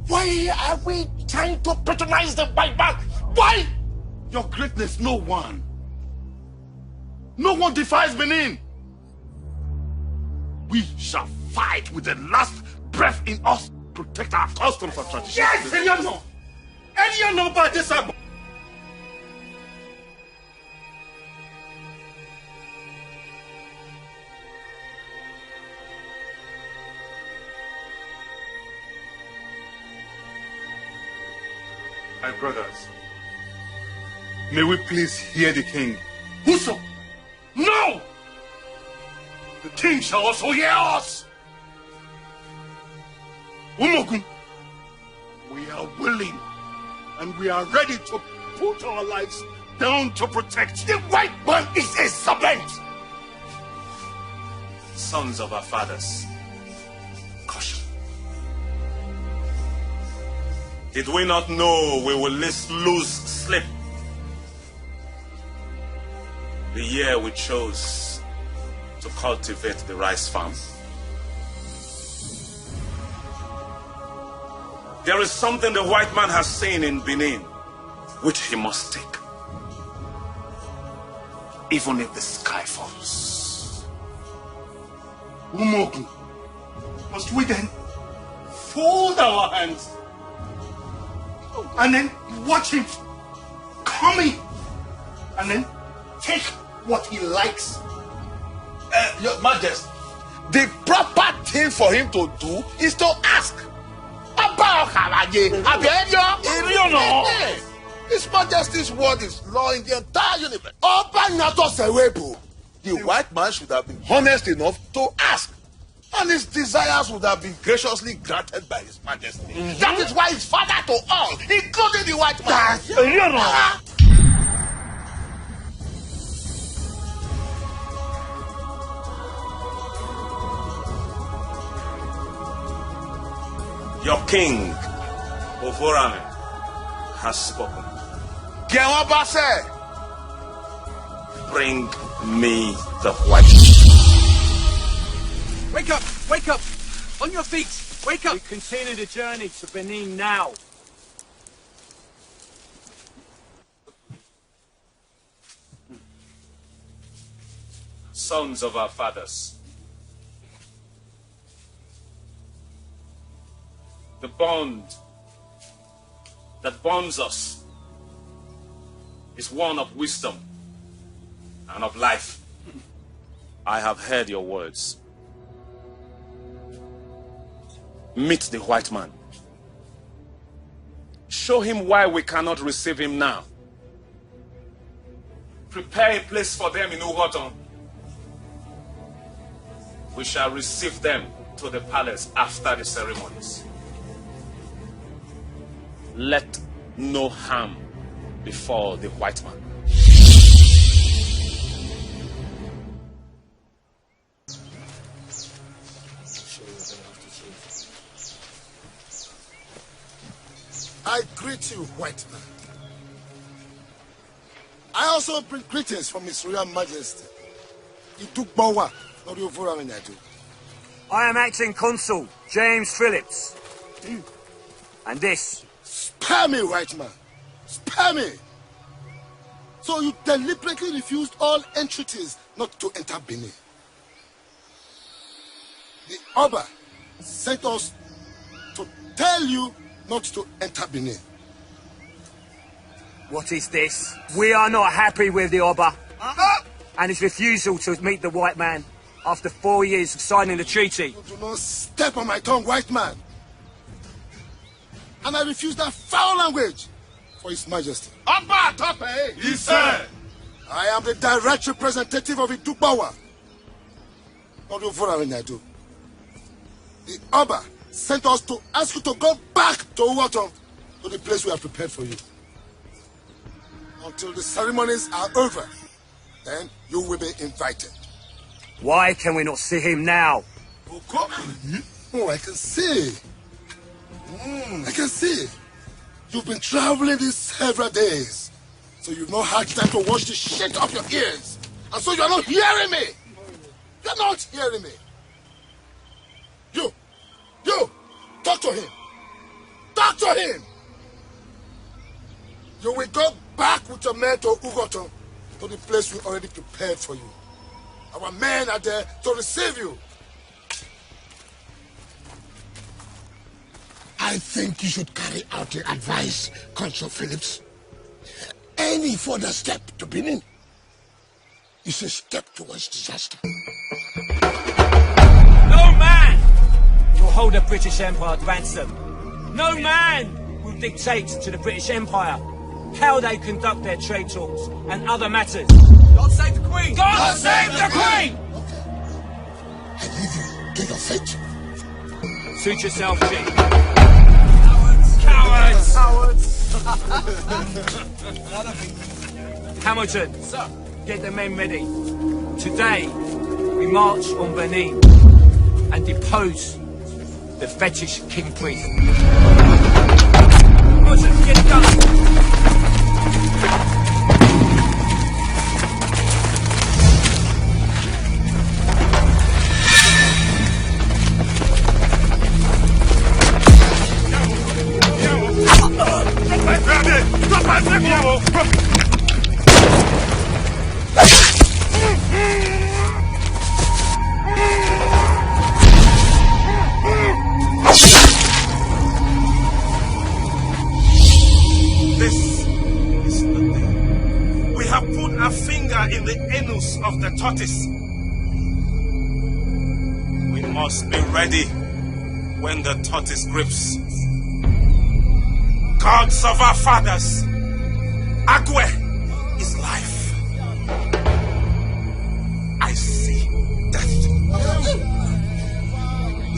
Why are we trying to patronize the white man? Why? Your greatness, no one defies Benin. We shall fight with the last breath in us, protect our customs and traditions. Yes, Eliano! Eliano by this time. My brothers, may we please hear the king. Whoso? No! The king shall also hear us! Umogun, we are willing and we are ready to put our lives down to protect. The white man is a servant! Sons of our fathers, caution. Did we not know we will lose sleep the year we chose to cultivate the rice farm? There is something the white man has seen in Benin which he must take, even if the sky falls. Umogun, must we then fold our hands and then watch him coming and then take what he likes? Your Majesty, the proper thing for him to do is to ask. His Majesty's word is law in the entire universe. The white man should have been honest enough to ask, and his desires would have been graciously granted by His Majesty. That is why he's father to all, including the white man. Your king, Oforame, has spoken. Bring me the white. Wake up! Wake up! On your feet! Wake up! We continue the journey to Benin now. Sons of our fathers, the bond that bonds us is one of wisdom and of life. I have heard your words. Meet the white man. Show him why we cannot receive him now. Prepare a place for them in Uhoton. We shall receive them to the palace after the ceremonies. Let no harm befall the white man. I greet you, white man. I also bring greetings from His Royal Majesty. I am acting consul, James Phillips. And this. Spare me, white man. Spare me. So you deliberately refused all entreaties not to enter Benin. The Oba sent us to tell you not to enter Benin. What is this? We are not happy with the Oba and his refusal to meet the white man after 4 years of signing the treaty. You do not step on my tongue, white man. And I refuse that foul language for His Majesty. He said, I am the direct representative of Idukbawa. The Oba sent us to ask you to go back to Uwatom, to the place we have prepared for you. Until the ceremonies are over, then you will be invited. Why can we not see him now? Oh, I can see. I can see. You've been traveling these several days, so you've not had time to wash the shit off your ears. And so you're not hearing me. You're not hearing me. You, talk to him. Talk to him. You will go back with your men to Ugoto, to the place we already prepared for you. Our men are there to receive you. I think you should carry out the advice, Consul Phillips. Any further step to Benin is a step towards disaster. No man will hold the British Empire at ransom. No man will dictate to the British Empire how they conduct their trade talks and other matters. God save the Queen! God save the Queen! I leave you to your fate. Suit yourself, Chief. Cowards! Hamilton, sir, get the men ready. Today, we march on Benin and depose the fetish king priest. Hamilton, get it done. This is the day. We have put our finger in the anus of the tortoise. We must be ready when the tortoise grips. Gods of our fathers, Agwe is life. I see death.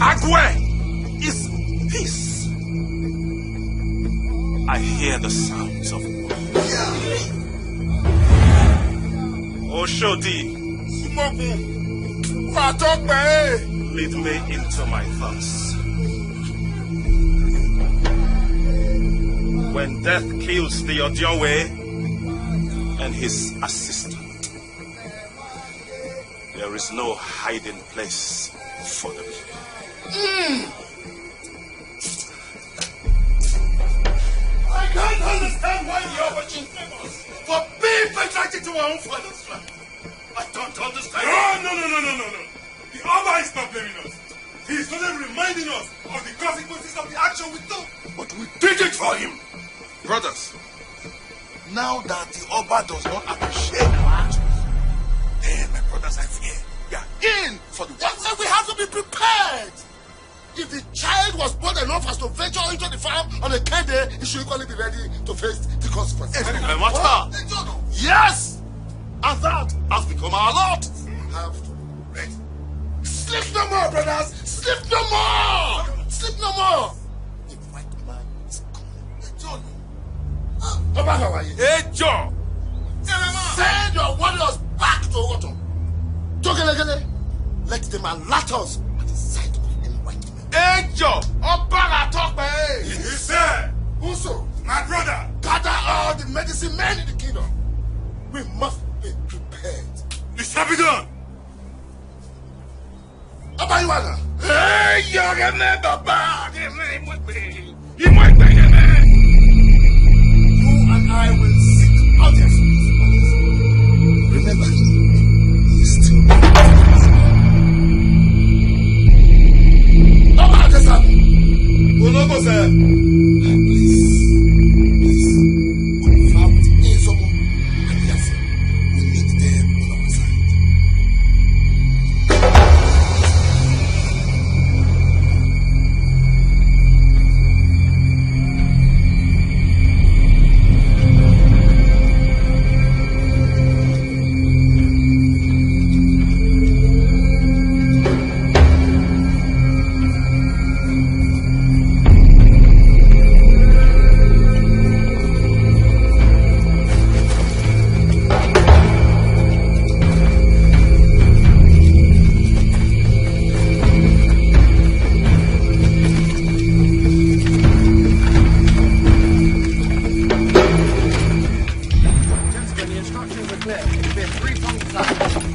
Agwe is peace. I hear the sounds of war. Oshodi, lead me into my thoughts. When death kills the Odiowe and his assistant, there is no hiding place for them. I can't understand why the Oba should blame us for being betrayed to our own father's land. I don't understand. No. The Oba is not blaming us. He is only reminding us of the consequences of the action we took. But we did it for him. Brothers, now that the Oba does not appreciate our actions, then, my brothers, I fear we are in for the worst. And we have to be prepared. If the child was bold enough as to venture into the farm on a kind day, he should equally be ready to face the consequences. Yes! And that has become our lot. We have to be ready. Sleep no more, brothers! Sleep no more! Sleep no more! The white man is coming. Hey, Joe! Send your warriors back to Ogoto. Togelegele, let them alert us at the sight of any white man. Hey, Joe! Obaga talk, man! He said, Uso, my brother, gather all the medicine men in the kingdom. We must be prepared. it shall be done. Abayuana. Hey, young man, Baba! You and I will seek audience. Remember, he is still Please, confirm with Inzomo and Yase. We need them on our side.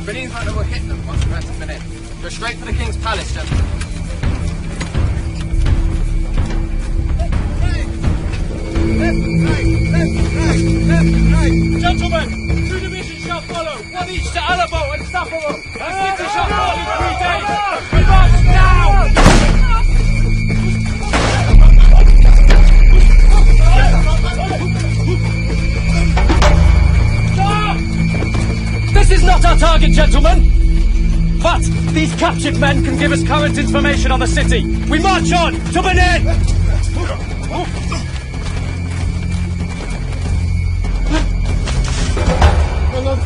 Benin's like they will hit them once we enter Benin. Go straight for the King's Palace, gentlemen. Gentlemen, 2 divisions shall follow, 1 each to Alamo and Sapporo. The city shall fall in 3 days. We march now! This is not our target, gentlemen! But these captured men can give us current information on the city. We march on to Benin! My lord,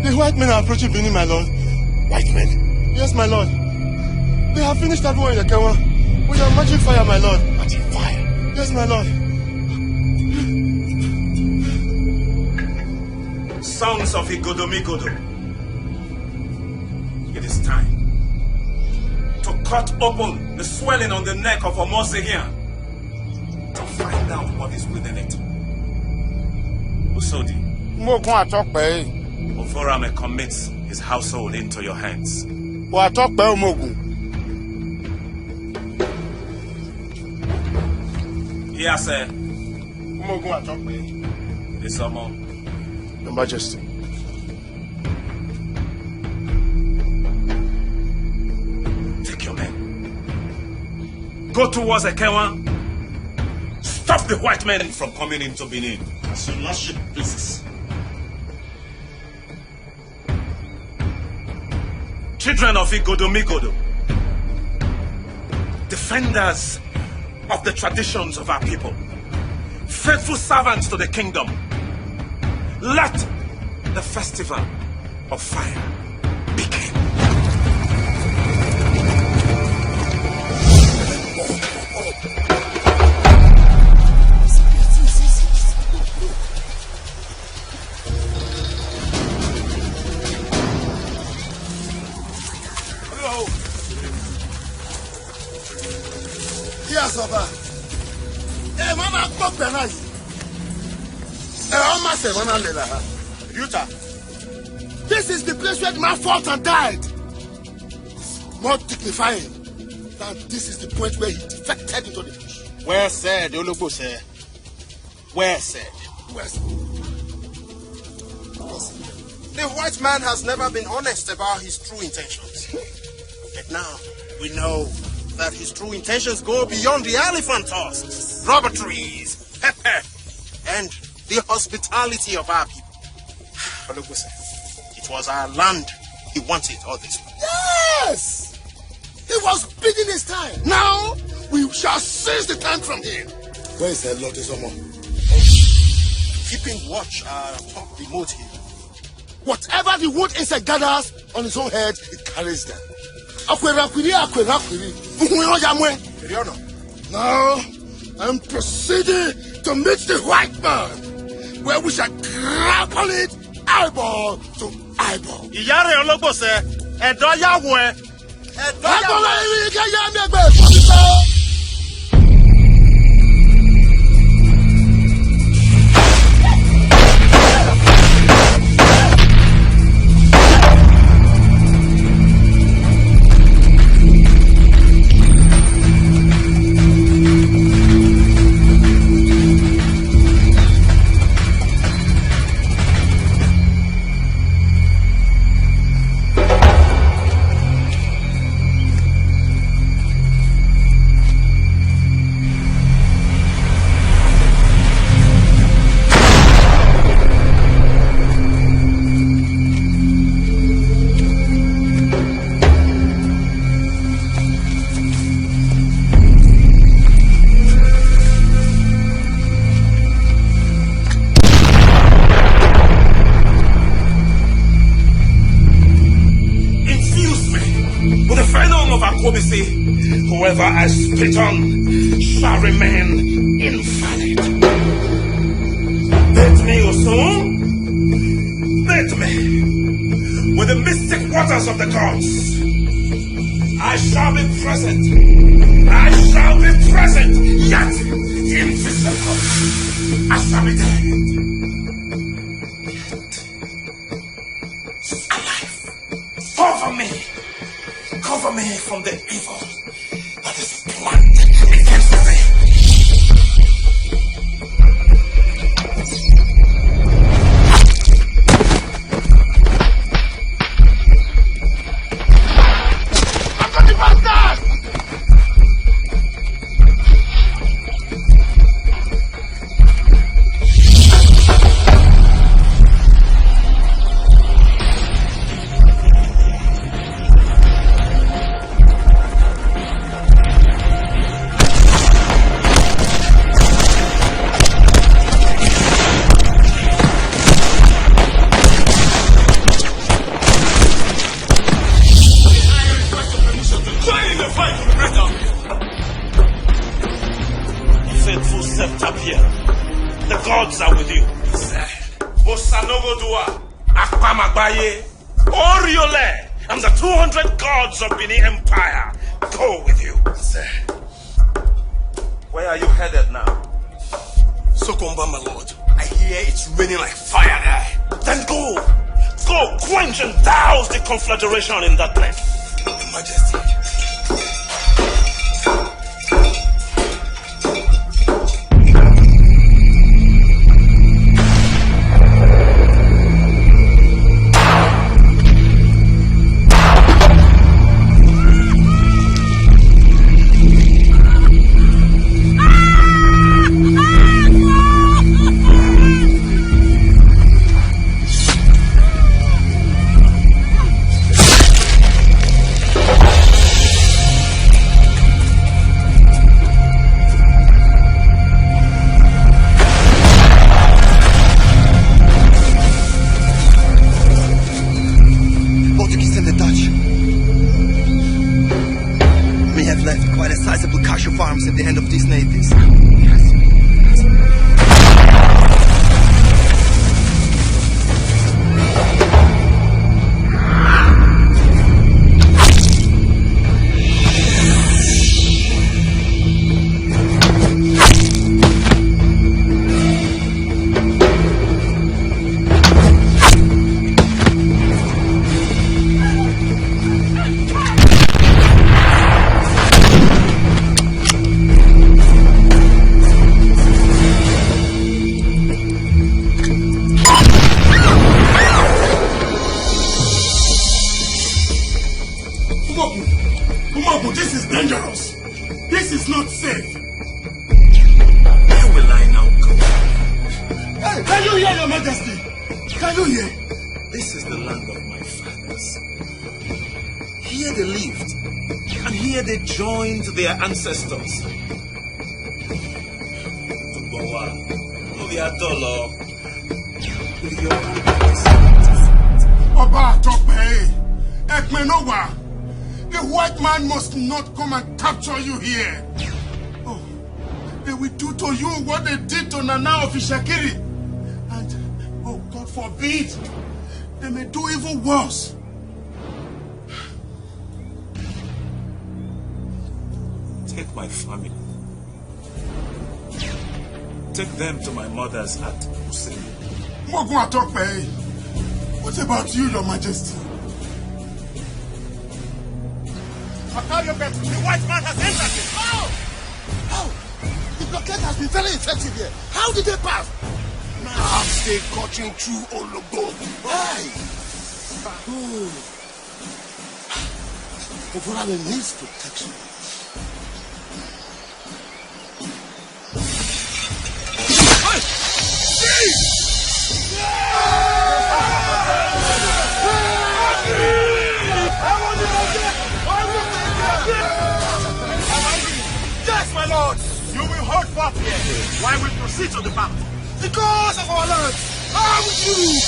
the white men are approaching Benin, my lord. White men? Yes, my lord. They have finished everyone in the Kawa with their magic fire, my lord. Magic fire? Yes, my lord. Sons of Igodomigodo, it is time to cut open the swelling on the neck of Omosehian to find out what is within it. Usodi, Oforame commits his household into your hands. Yes, sir. Your Majesty. Take your men. Go towards Ekewa. Stop the white men from coming into Benin. As your lordship pleases. Children of Igodomigodo, defenders of the traditions of our people, faithful servants to the kingdom, let the festival of fire begin. Yes, Papa. Hey, Mama, fuck the night. Yuta, this is the place where the man fought and died. More dignifying than this is the point where he defected into the bush. Well said, Olobo, sir. Well said. Well said. The white man has never been honest about his true intentions. But now we know that his true intentions go beyond the elephant tusks, robberies, pepper, and the hospitality of our people. It was our land he wanted all this. Yes! He was bidding his time. Now we shall seize the time from him. Where is the Lord Isomo? Keeping watch atop the moat hill. Whatever the wood insect gathers on his own head, it carries them. Now I'm proceeding to meet the white man, where we shall grapple it eyeball to eyeball. Whoever I spit on shall remain invalid. Bait me, Osun. Bait me with the mystic waters of the gods. I shall be present. I shall be present, yet invisible. I shall be dead. Yet alive. Cover me from the evil that is planned against me. here. The gods are with you. Osanogodua, Akpamagbaye, Oriole, and the 200 gods of Benin Empire go with you. Where are you headed now? Sokomba, my lord. I hear it's raining like fire there. Then go. Go quench and douse the conflagration in that place. Your Majesty. At the end of these natives. This is dangerous. This is not safe. Where will I now go? Hey, can you hear, Your Majesty? Can you hear? This is the land of my fathers. Here they lived, and here they joined their ancestors. Oba Tope, Ekmenowa. The white man must not come and capture you here. Oh, they will do to you what they did to Nana of Ishakiri. And, oh, God forbid, they may do even worse. Take my family. Take them to my mother's at Useni. What about you, Your Majesty? The white man has entered here. How? The blockade has been very effective here. How did they pass? Perhaps they got in through Ologo. Why? Ovorale needs protection. Yes, my lord! You will hold forth here while we proceed to the battle. Because of our land, how would you?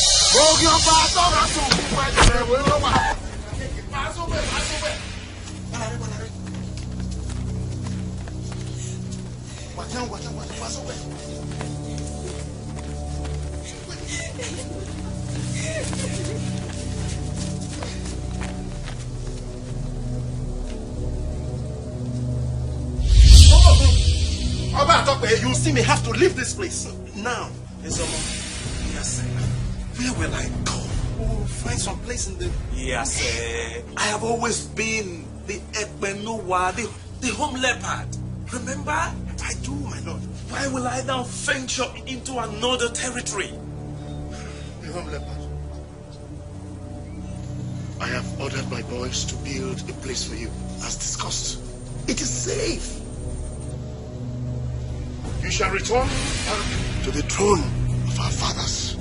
You see me have to leave this place now. Yes, where will I go? Oh, find some place in the... Yes, I have always been the Ekbenuwa, the home leopard. Remember? I do, my lord. Why will I now venture into another territory? The home leopard. I have ordered my boys to build a place for you, as discussed. It is safe. You shall return to the throne of our fathers.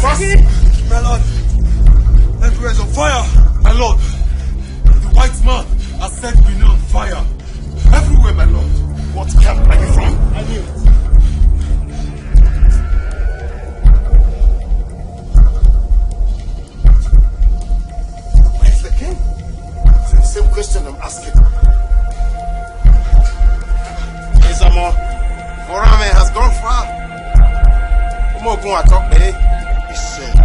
My lord, everywhere is on fire. My lord, the white man has set Benin on fire. Everywhere, my lord. What camp are you from? I knew it. Where's the king? It's the same question I'm asking. Isamo, Orame has gone far. He said,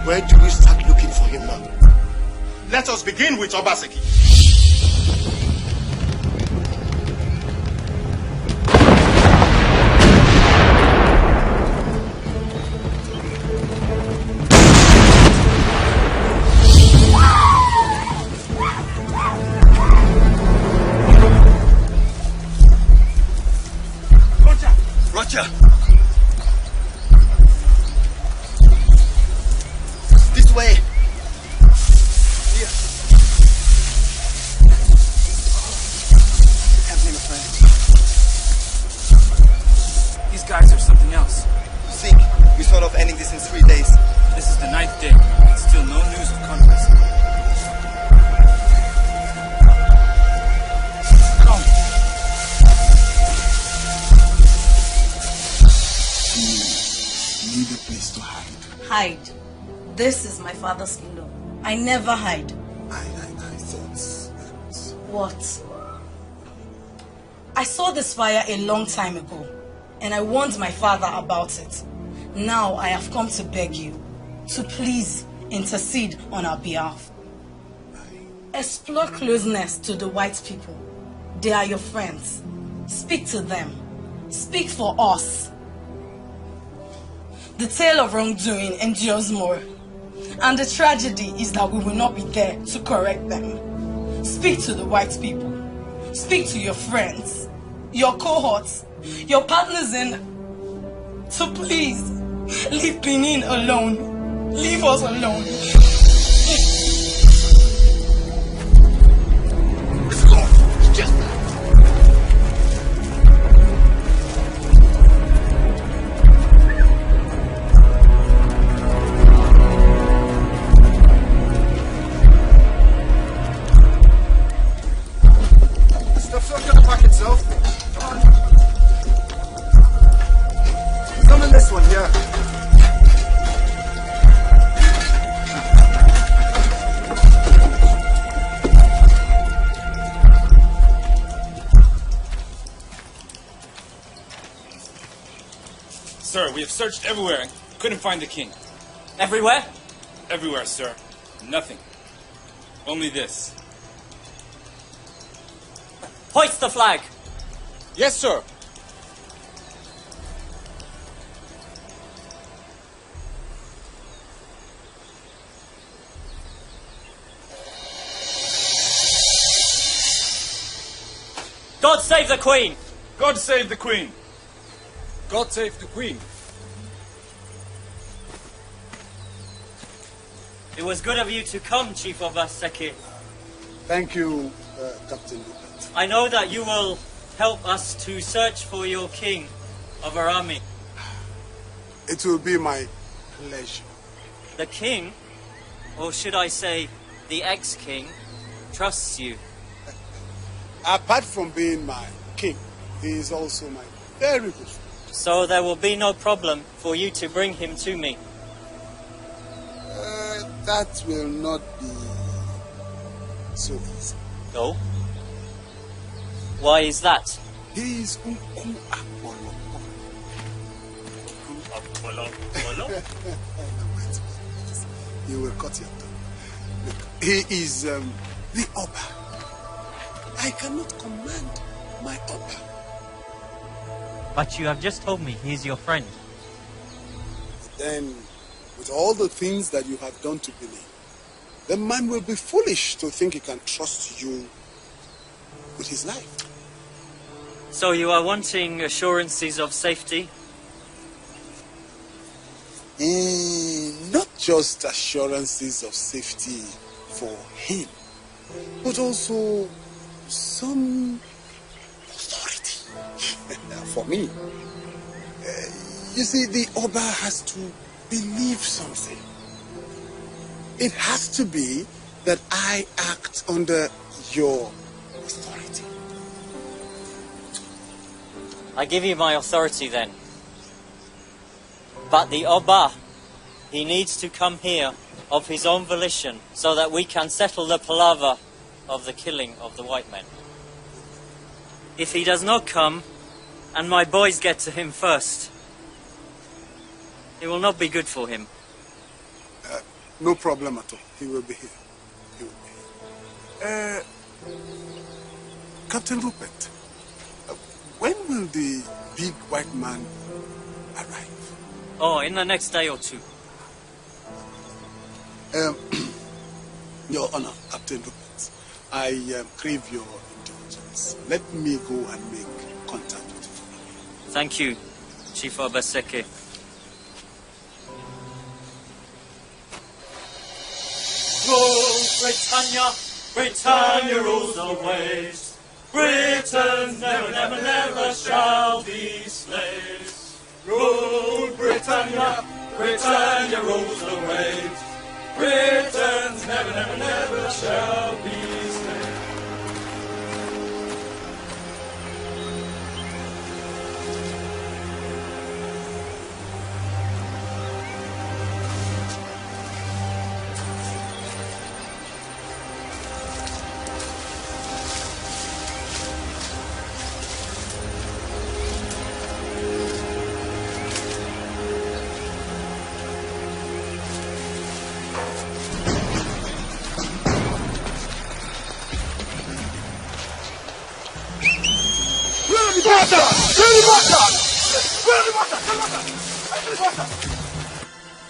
where do we start looking for him now? Let us begin with Obaseki. Roger. This way. Here. Help me, my friend. These guys are something else. You think we thought of ending this in 3 days? This is the 9th day, and still no news of conquest. Come. Need a place to hide. Hide. This is my father's kingdom. I never hide. I thought. What? I saw this fire a long time ago, and I warned my father about it. Now I have come to beg you to please intercede on our behalf. Explore closeness to the white people. They are your friends. Speak to them. Speak for us. The tale of wrongdoing endures more, and the tragedy is that we will not be there to correct them. Speak to the white people. Speak to your friends, your cohorts, your partners in... So please, leave Benin alone. Leave us alone. Let's go. It's just that. Stuff's not gonna pack itself. Come on. Some in this one, yeah. Sir, we have searched everywhere and couldn't find the king. Everywhere? Everywhere, sir. Nothing. Only this. Hoist the flag. Yes, sir. God save the Queen! God save the Queen! God save the Queen! It was good of you to come, Chief of Aseki. Thank you, Captain Rupert. I know that you will help us to search for your king of our army. It will be my pleasure. The king, or should I say the ex-king, trusts you. Apart from being my king, he is also my very good friend. So there will be no problem for you to bring him to me. That will not be so easy. No? Why is that? He is Unku Apollo. You will cut your tongue. Look, he is the Oba. I cannot command my Oba. But you have just told me he is your friend. Then, with all the things that you have done to Benin, the man will be foolish to think he can trust you with his life. So you are wanting assurances of safety? Not just assurances of safety for him, but also some authority for me. You see, the Oba has to believe something. It has to be that I act under your authority. I give you my authority then. But the Oba, he needs to come here of his own volition so that we can settle the palaver of the killing of the white men. If he does not come, and my boys get to him first, it will not be good for him. No problem at all. He will be here. He will be here. Captain Rupert, when will the big white man arrive? Oh, in the next day or two. Your Honor, Captain Rupert, I crave your indulgence. Let me go and make contact with you. Thank you, Chief Obaseke. Rule Britannia, Britannia rules the waves. Britons never, never, never shall be slaves. Rule Britannia, Britannia rules the waves. Britons never, never, never shall be slaves.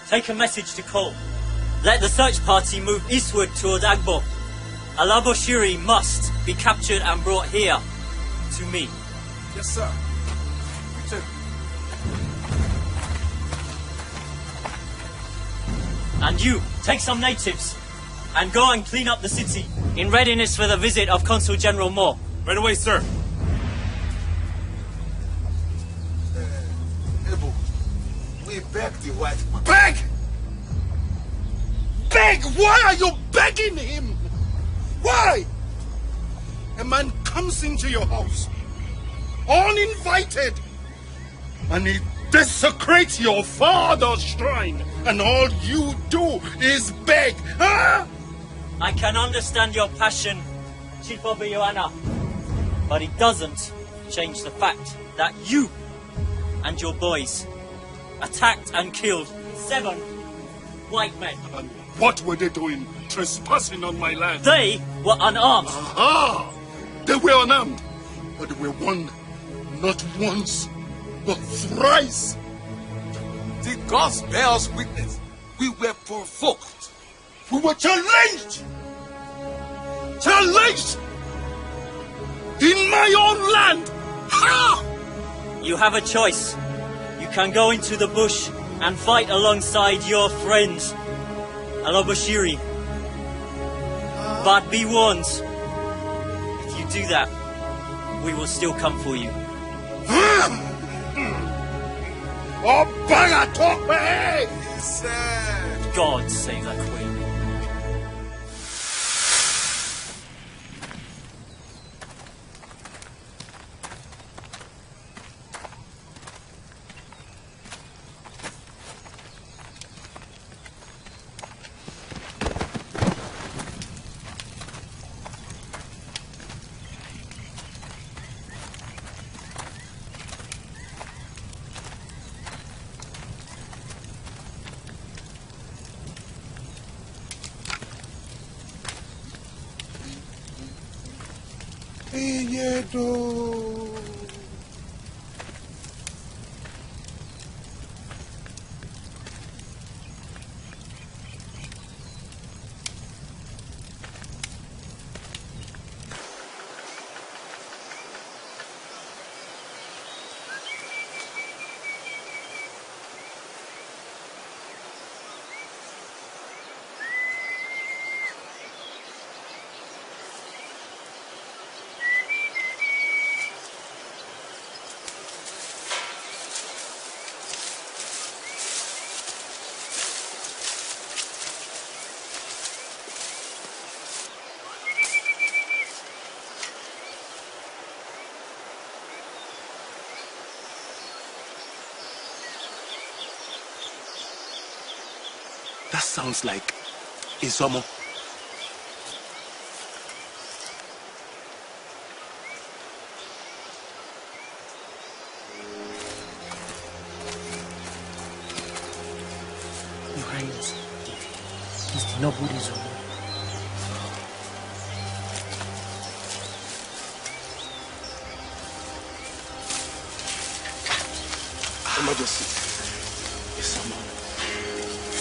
Take a message to Cole. Let the search party move eastward toward Agbo. Alaboshiri must be captured and brought here to me. Yes, sir. Me too. And you, take some natives and go and clean up the city in readiness for the visit of Consul General Moore. Right away, sir. We beg the white man. Beg! Beg! Why are you begging him? Why? A man comes into your house, uninvited, and he desecrates your father's shrine, and all you do is beg, huh? I can understand your passion, Chief Obiyoana, but it doesn't change the fact that you and your boys attacked and killed 7 white men. And what were they doing, trespassing on my land? They were unarmed. Aha! They were unarmed, but they were won not once, but thrice. The gods bear us witness. We were provoked. We were challenged! Challenged! In my own land! How? You have a choice. You can go into the bush and fight alongside your friends, Alaboshiri. But be warned, if you do that, we will still come for you. Oh, bugger, talk me! God save the Queen. That sounds like Izomo. Your Highness, it's the noble Izomo. Your Majesty, Izomo,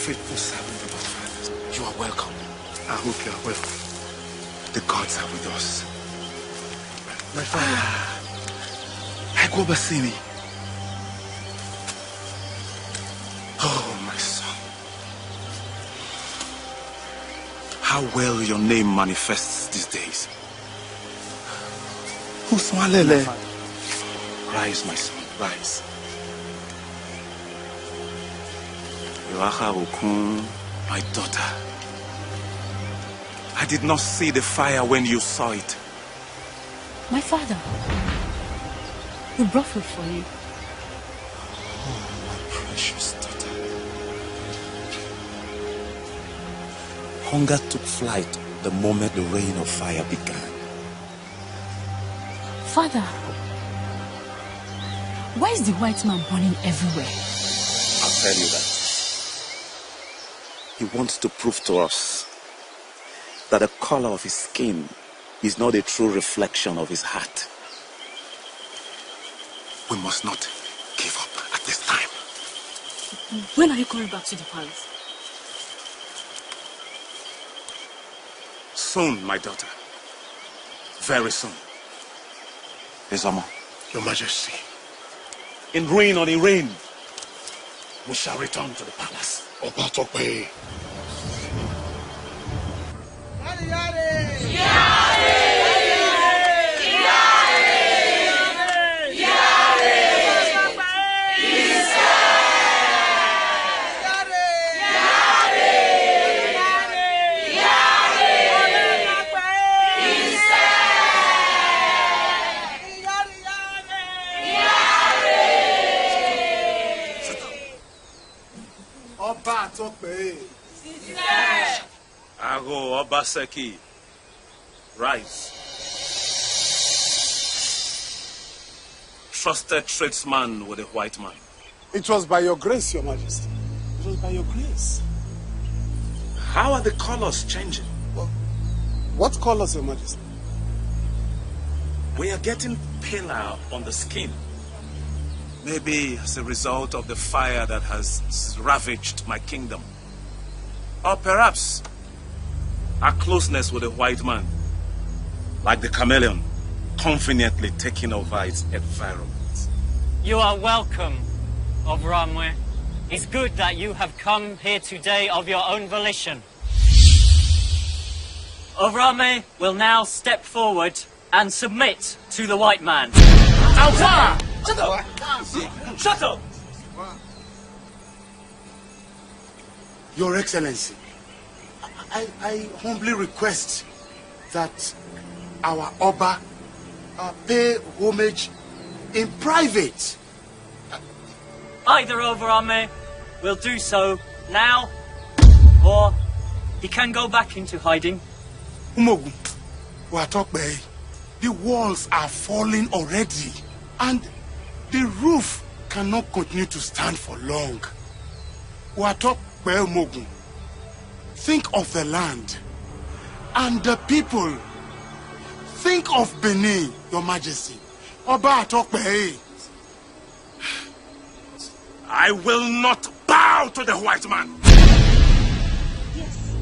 faithful servant of our fathers, you are welcome. I hope you are well. The gods are with us. My father, Agwabasini. Oh, my son. How well your name manifests these days. Usmalele. Rise, my son, rise. My daughter. I did not see the fire when you saw it. My father, we brought food for you. Oh, my precious daughter. Hunger took flight the moment the rain of fire began. Father, why is the white man burning everywhere? I'll tell you that. He wants to prove to us that the color of his skin is not a true reflection of his heart. We must not give up at this time. When are you coming back to the palace? Soon, my daughter. Very soon. Izomo. Your Majesty. In rain or in rain, we shall return to the palace. Obatokwe. Ago Obaseki, rise. Trusted tradesman with a white man. It was by your grace, Your Majesty. It was by your grace. How are the colors changing? What colors, Your Majesty? We are getting paler on the skin. Maybe as a result of the fire that has ravaged my kingdom. Or perhaps our closeness with the white man, like the chameleon, conveniently taking over its environment. You are welcome, Obramwe. It's good that you have come here today of your own volition. Obramwe will now step forward and submit to the white man. Alpha! Shut up! Shut up! Your Excellency, I humbly request that our Oba pay homage in private. Either Obramwe will do so now, or he can go back into hiding. Umogu, Watokbe, the walls are falling already, and the roof cannot continue to stand for long. Watokbe Umogu, think of the land and the people. Think of Benin, Your Majesty. Oba Atokbe. I will not bow to the white man. Yes.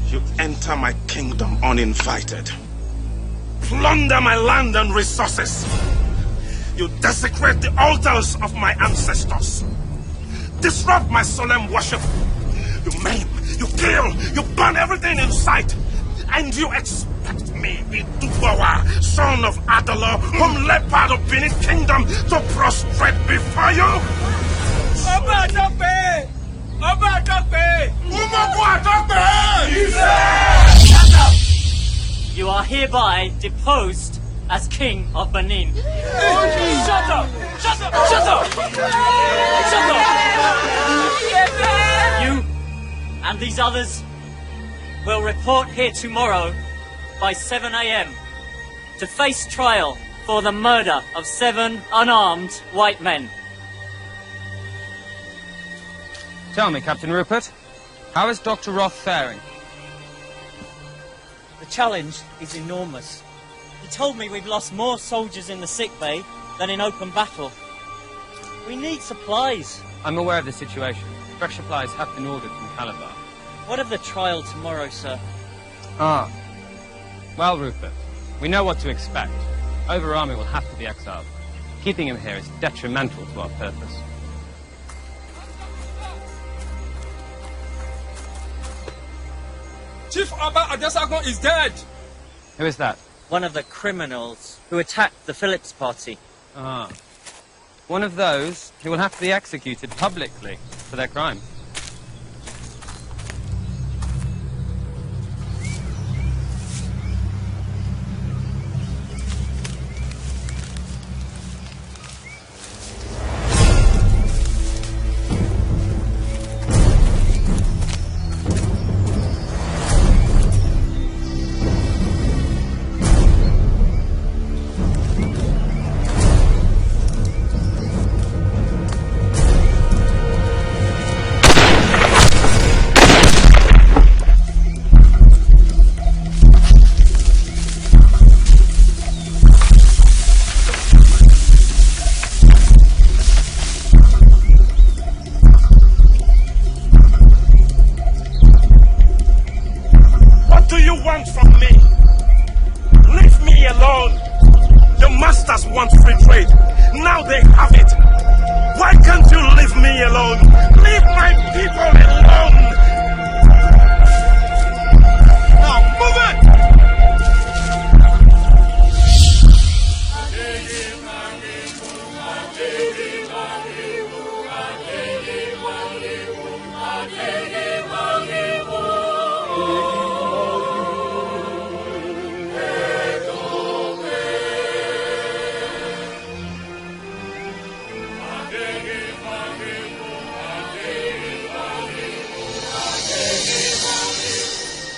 You enter my kingdom uninvited. Plunder my land and resources. You desecrate the altars of my ancestors. Disrupt my solemn worship. You maim, you kill, you burn everything in sight. And you expect me, Idubawa, son of Adala, whom leopard of Benin Kingdom, to prostrate before you? Oba Atokbe! Oba Atokbe! Umogu Atokbe! Shut up! You are hereby deposed as King of Benin. Shut up! Shut up! Shut up! Shut up! You These others will report here tomorrow by 7 a.m. to face trial for the murder of 7 unarmed white men. Tell me, Captain Rupert, how is Dr. Roth faring? The challenge is enormous. He told me we've lost more soldiers in the sick bay than in open battle. We need supplies. I'm aware of the situation. Fresh supplies have been ordered from Calabar. What of the trial tomorrow, sir? Ah. Well, Rupert, we know what to expect. Overarmy will have to be exiled. Keeping him here is detrimental to our purpose. Chief Abba Adesagon is dead! Who is that? One of the criminals who attacked the Phillips party. Ah. One of those who will have to be executed publicly for their crime.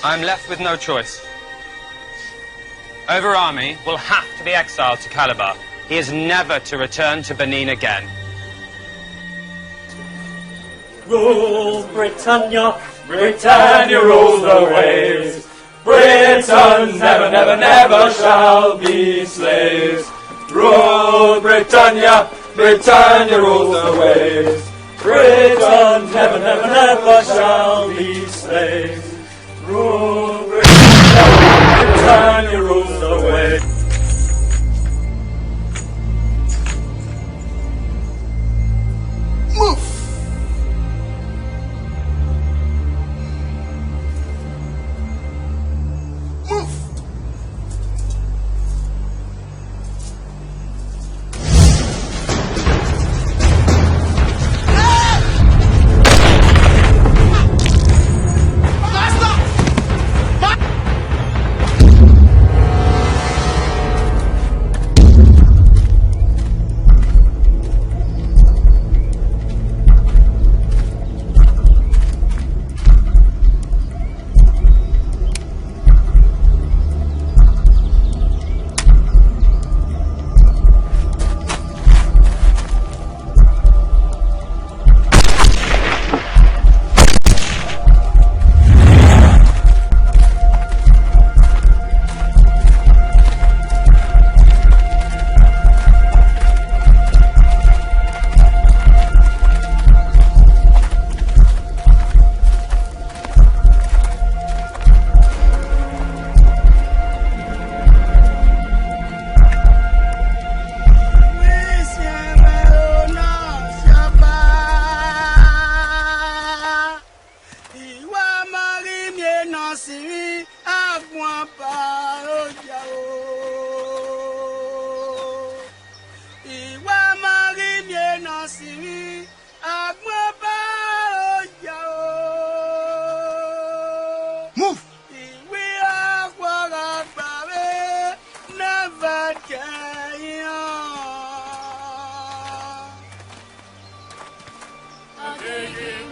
I'm left with no choice. Overarmy will have to be exiled to Calabar. He is never to return to Benin again. Rule Britannia, Britannia rules the waves. Britain never, never, never shall be slaves. Rule Britannia, Britannia rules the waves. Britain never, never, never shall be slaves. Rule Britannia, Britannia rules the waves. Move! Agege,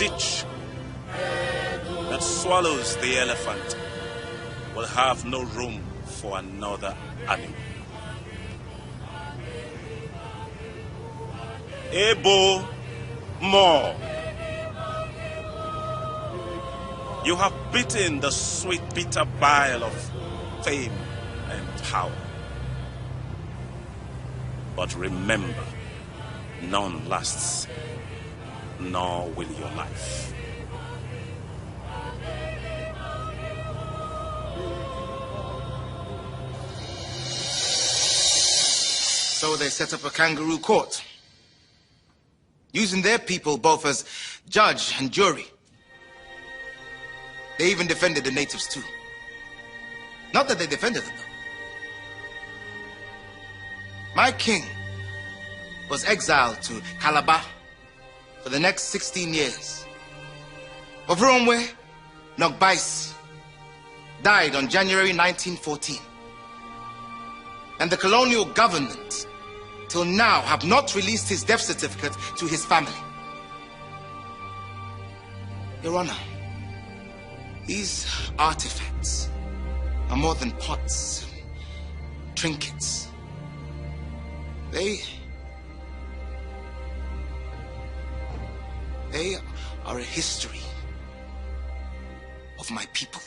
ditch that swallows the elephant will have no room for another animal. Ebo more. You have bitten the sweet bitter bile of fame and power. But remember, none lasts, nor will your life. So they set up a kangaroo court, using their people both as judge and jury. They even defended the natives too. Not that they defended them, though. My king was exiled to Calabar for the next 16 years. Ovromwe Nogbais died on January 1914. And the colonial government, till now, have not released his death certificate to his family. Your Honor, these artifacts are more than pots, trinkets. They are a history of my people.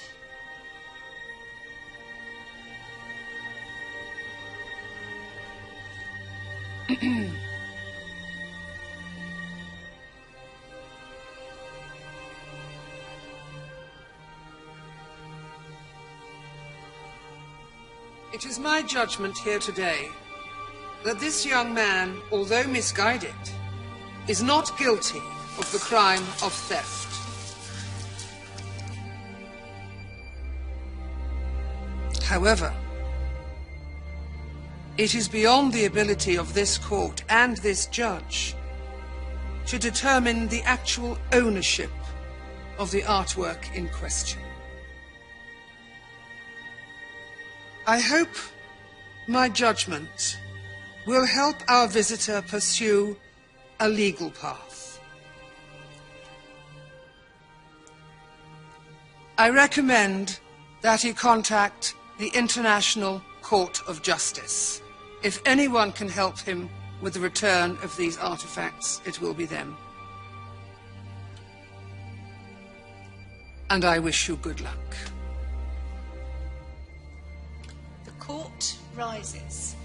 It is my judgment here today that this young man, although misguided, is not guilty of the crime of theft. However, it is beyond the ability of this court and this judge to determine the actual ownership of the artwork in question. I hope my judgment will help our visitor pursue a legal path. I recommend that he contact the International Court of Justice. If anyone can help him with the return of these artifacts, it will be them. And I wish you good luck. The court rises.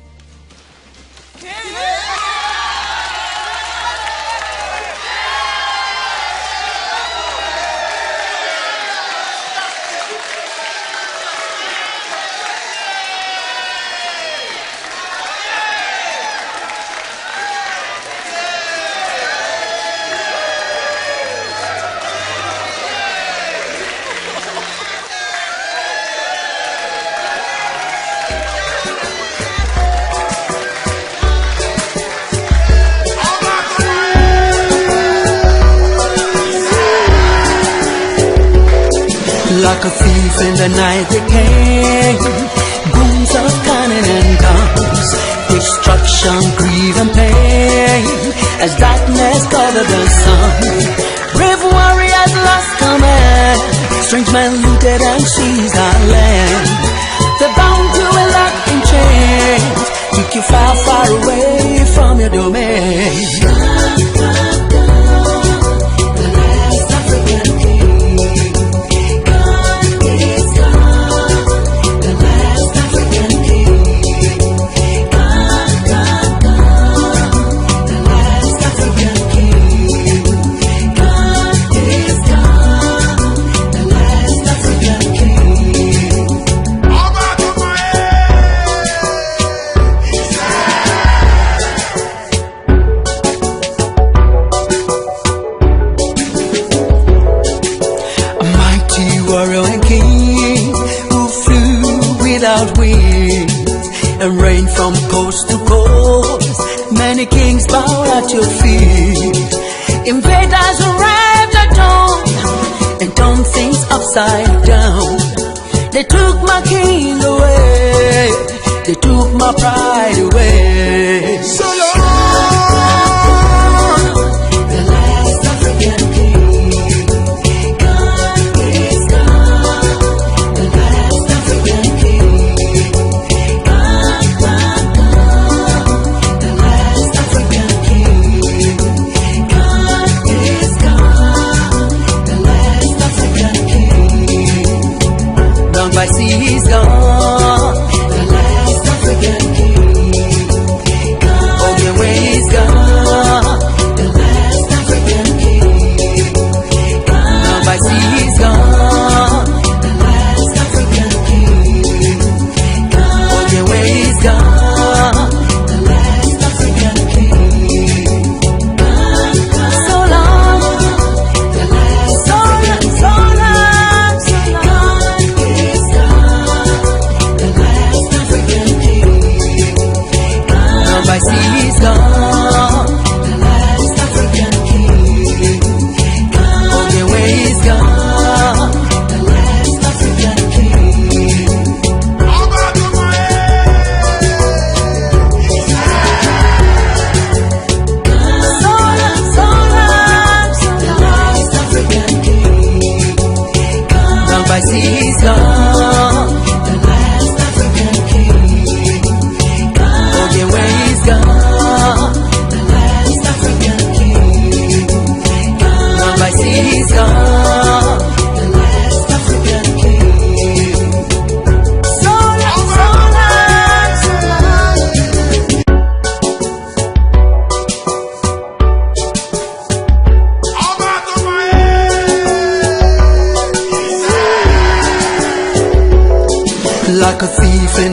Like a thief in the night they came, booms of cannon and guns, destruction, grief and pain, as darkness covered the sun. Brave warriors lost command, strange men looted and seized our land. They bound you and locked in chains, took you far, far away from your domain. The last African king. And rain from coast to coast, many kings bow at your feet. Invaders arrived at dawn and turned things upside down. They took my king away, they took my pride away. So long, the last African king.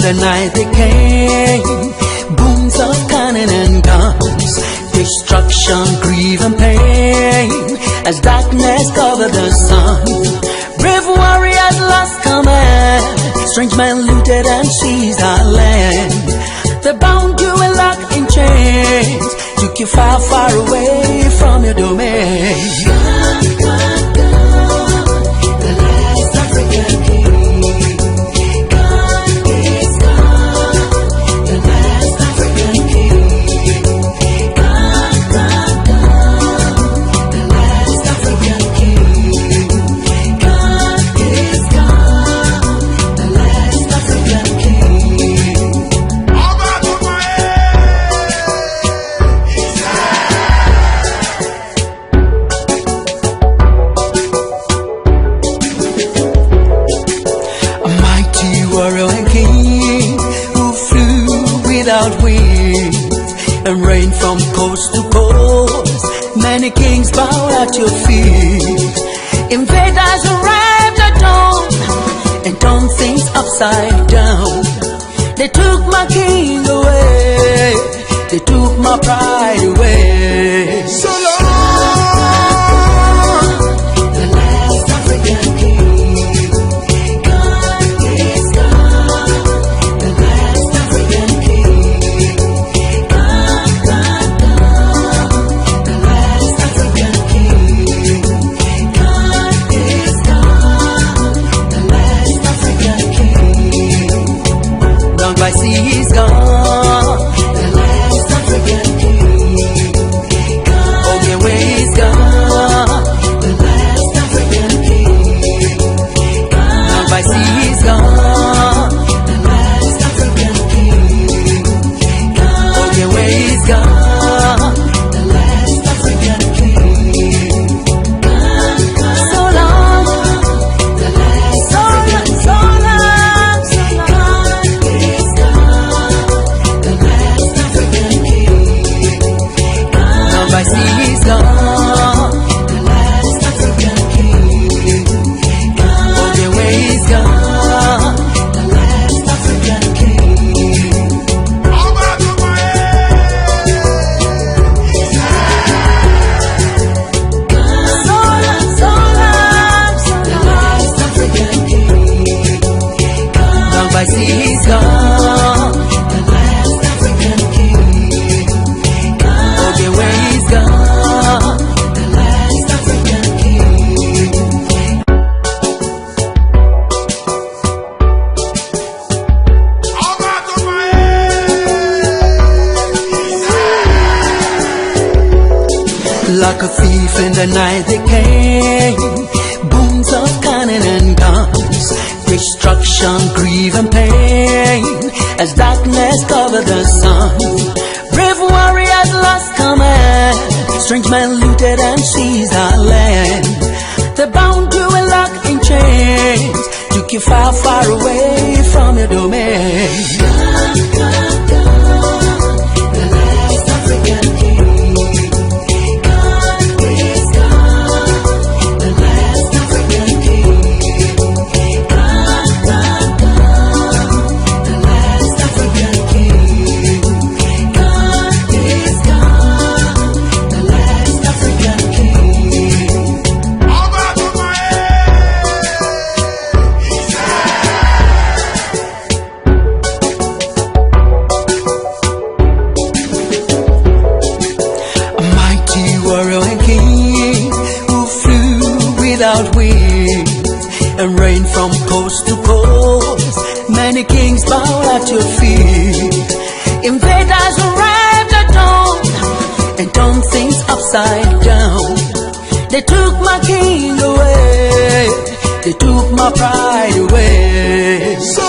the night they came, booms of cannon and guns, destruction, grief and pain, as darkness covered the sun. Brave warriors lost command, strange men looted and seized our land. They bound you and locked in chains, took you far, far away from your domain. The last African king. God is God, the last African king. God, the last African king. God is God, the last African king. Warrior and king who flew without wings and reigned from coast to coast. Many kings bow at your feet. Invaders arrived at dawn and turned things upside down. They took my king away, they took my pride away. So long, the last African king. By sea he's gone, the last African king. Okay, where he's gone, the last African king. By sea he's gone, the last African king. Okay, where he's gone, the last African king. So long, the last African king. So long. I see he's gone, the last African king. Okay, where he's gone, the last African king. So long, the last African king. Now I see he's gone, the last African king. Okay, where he's gone, the last African king. Like a thief in the night they came, booms of cannon and guns, destruction, grief and pain, as darkness covered the sun. Brave warriors lost command, strange men looted and seized our land. They bound you and locked in chains, took you far, far away from your domain. The last African king. God is God, the last African king. God, the last African king. God is God, the last African king. A mighty warrior and king who flew without wings and reigned from coast to coast. Many kings bow at your feet. Invaders arrived at dawn and turned things upside down. They took my king away, they took my pride away. So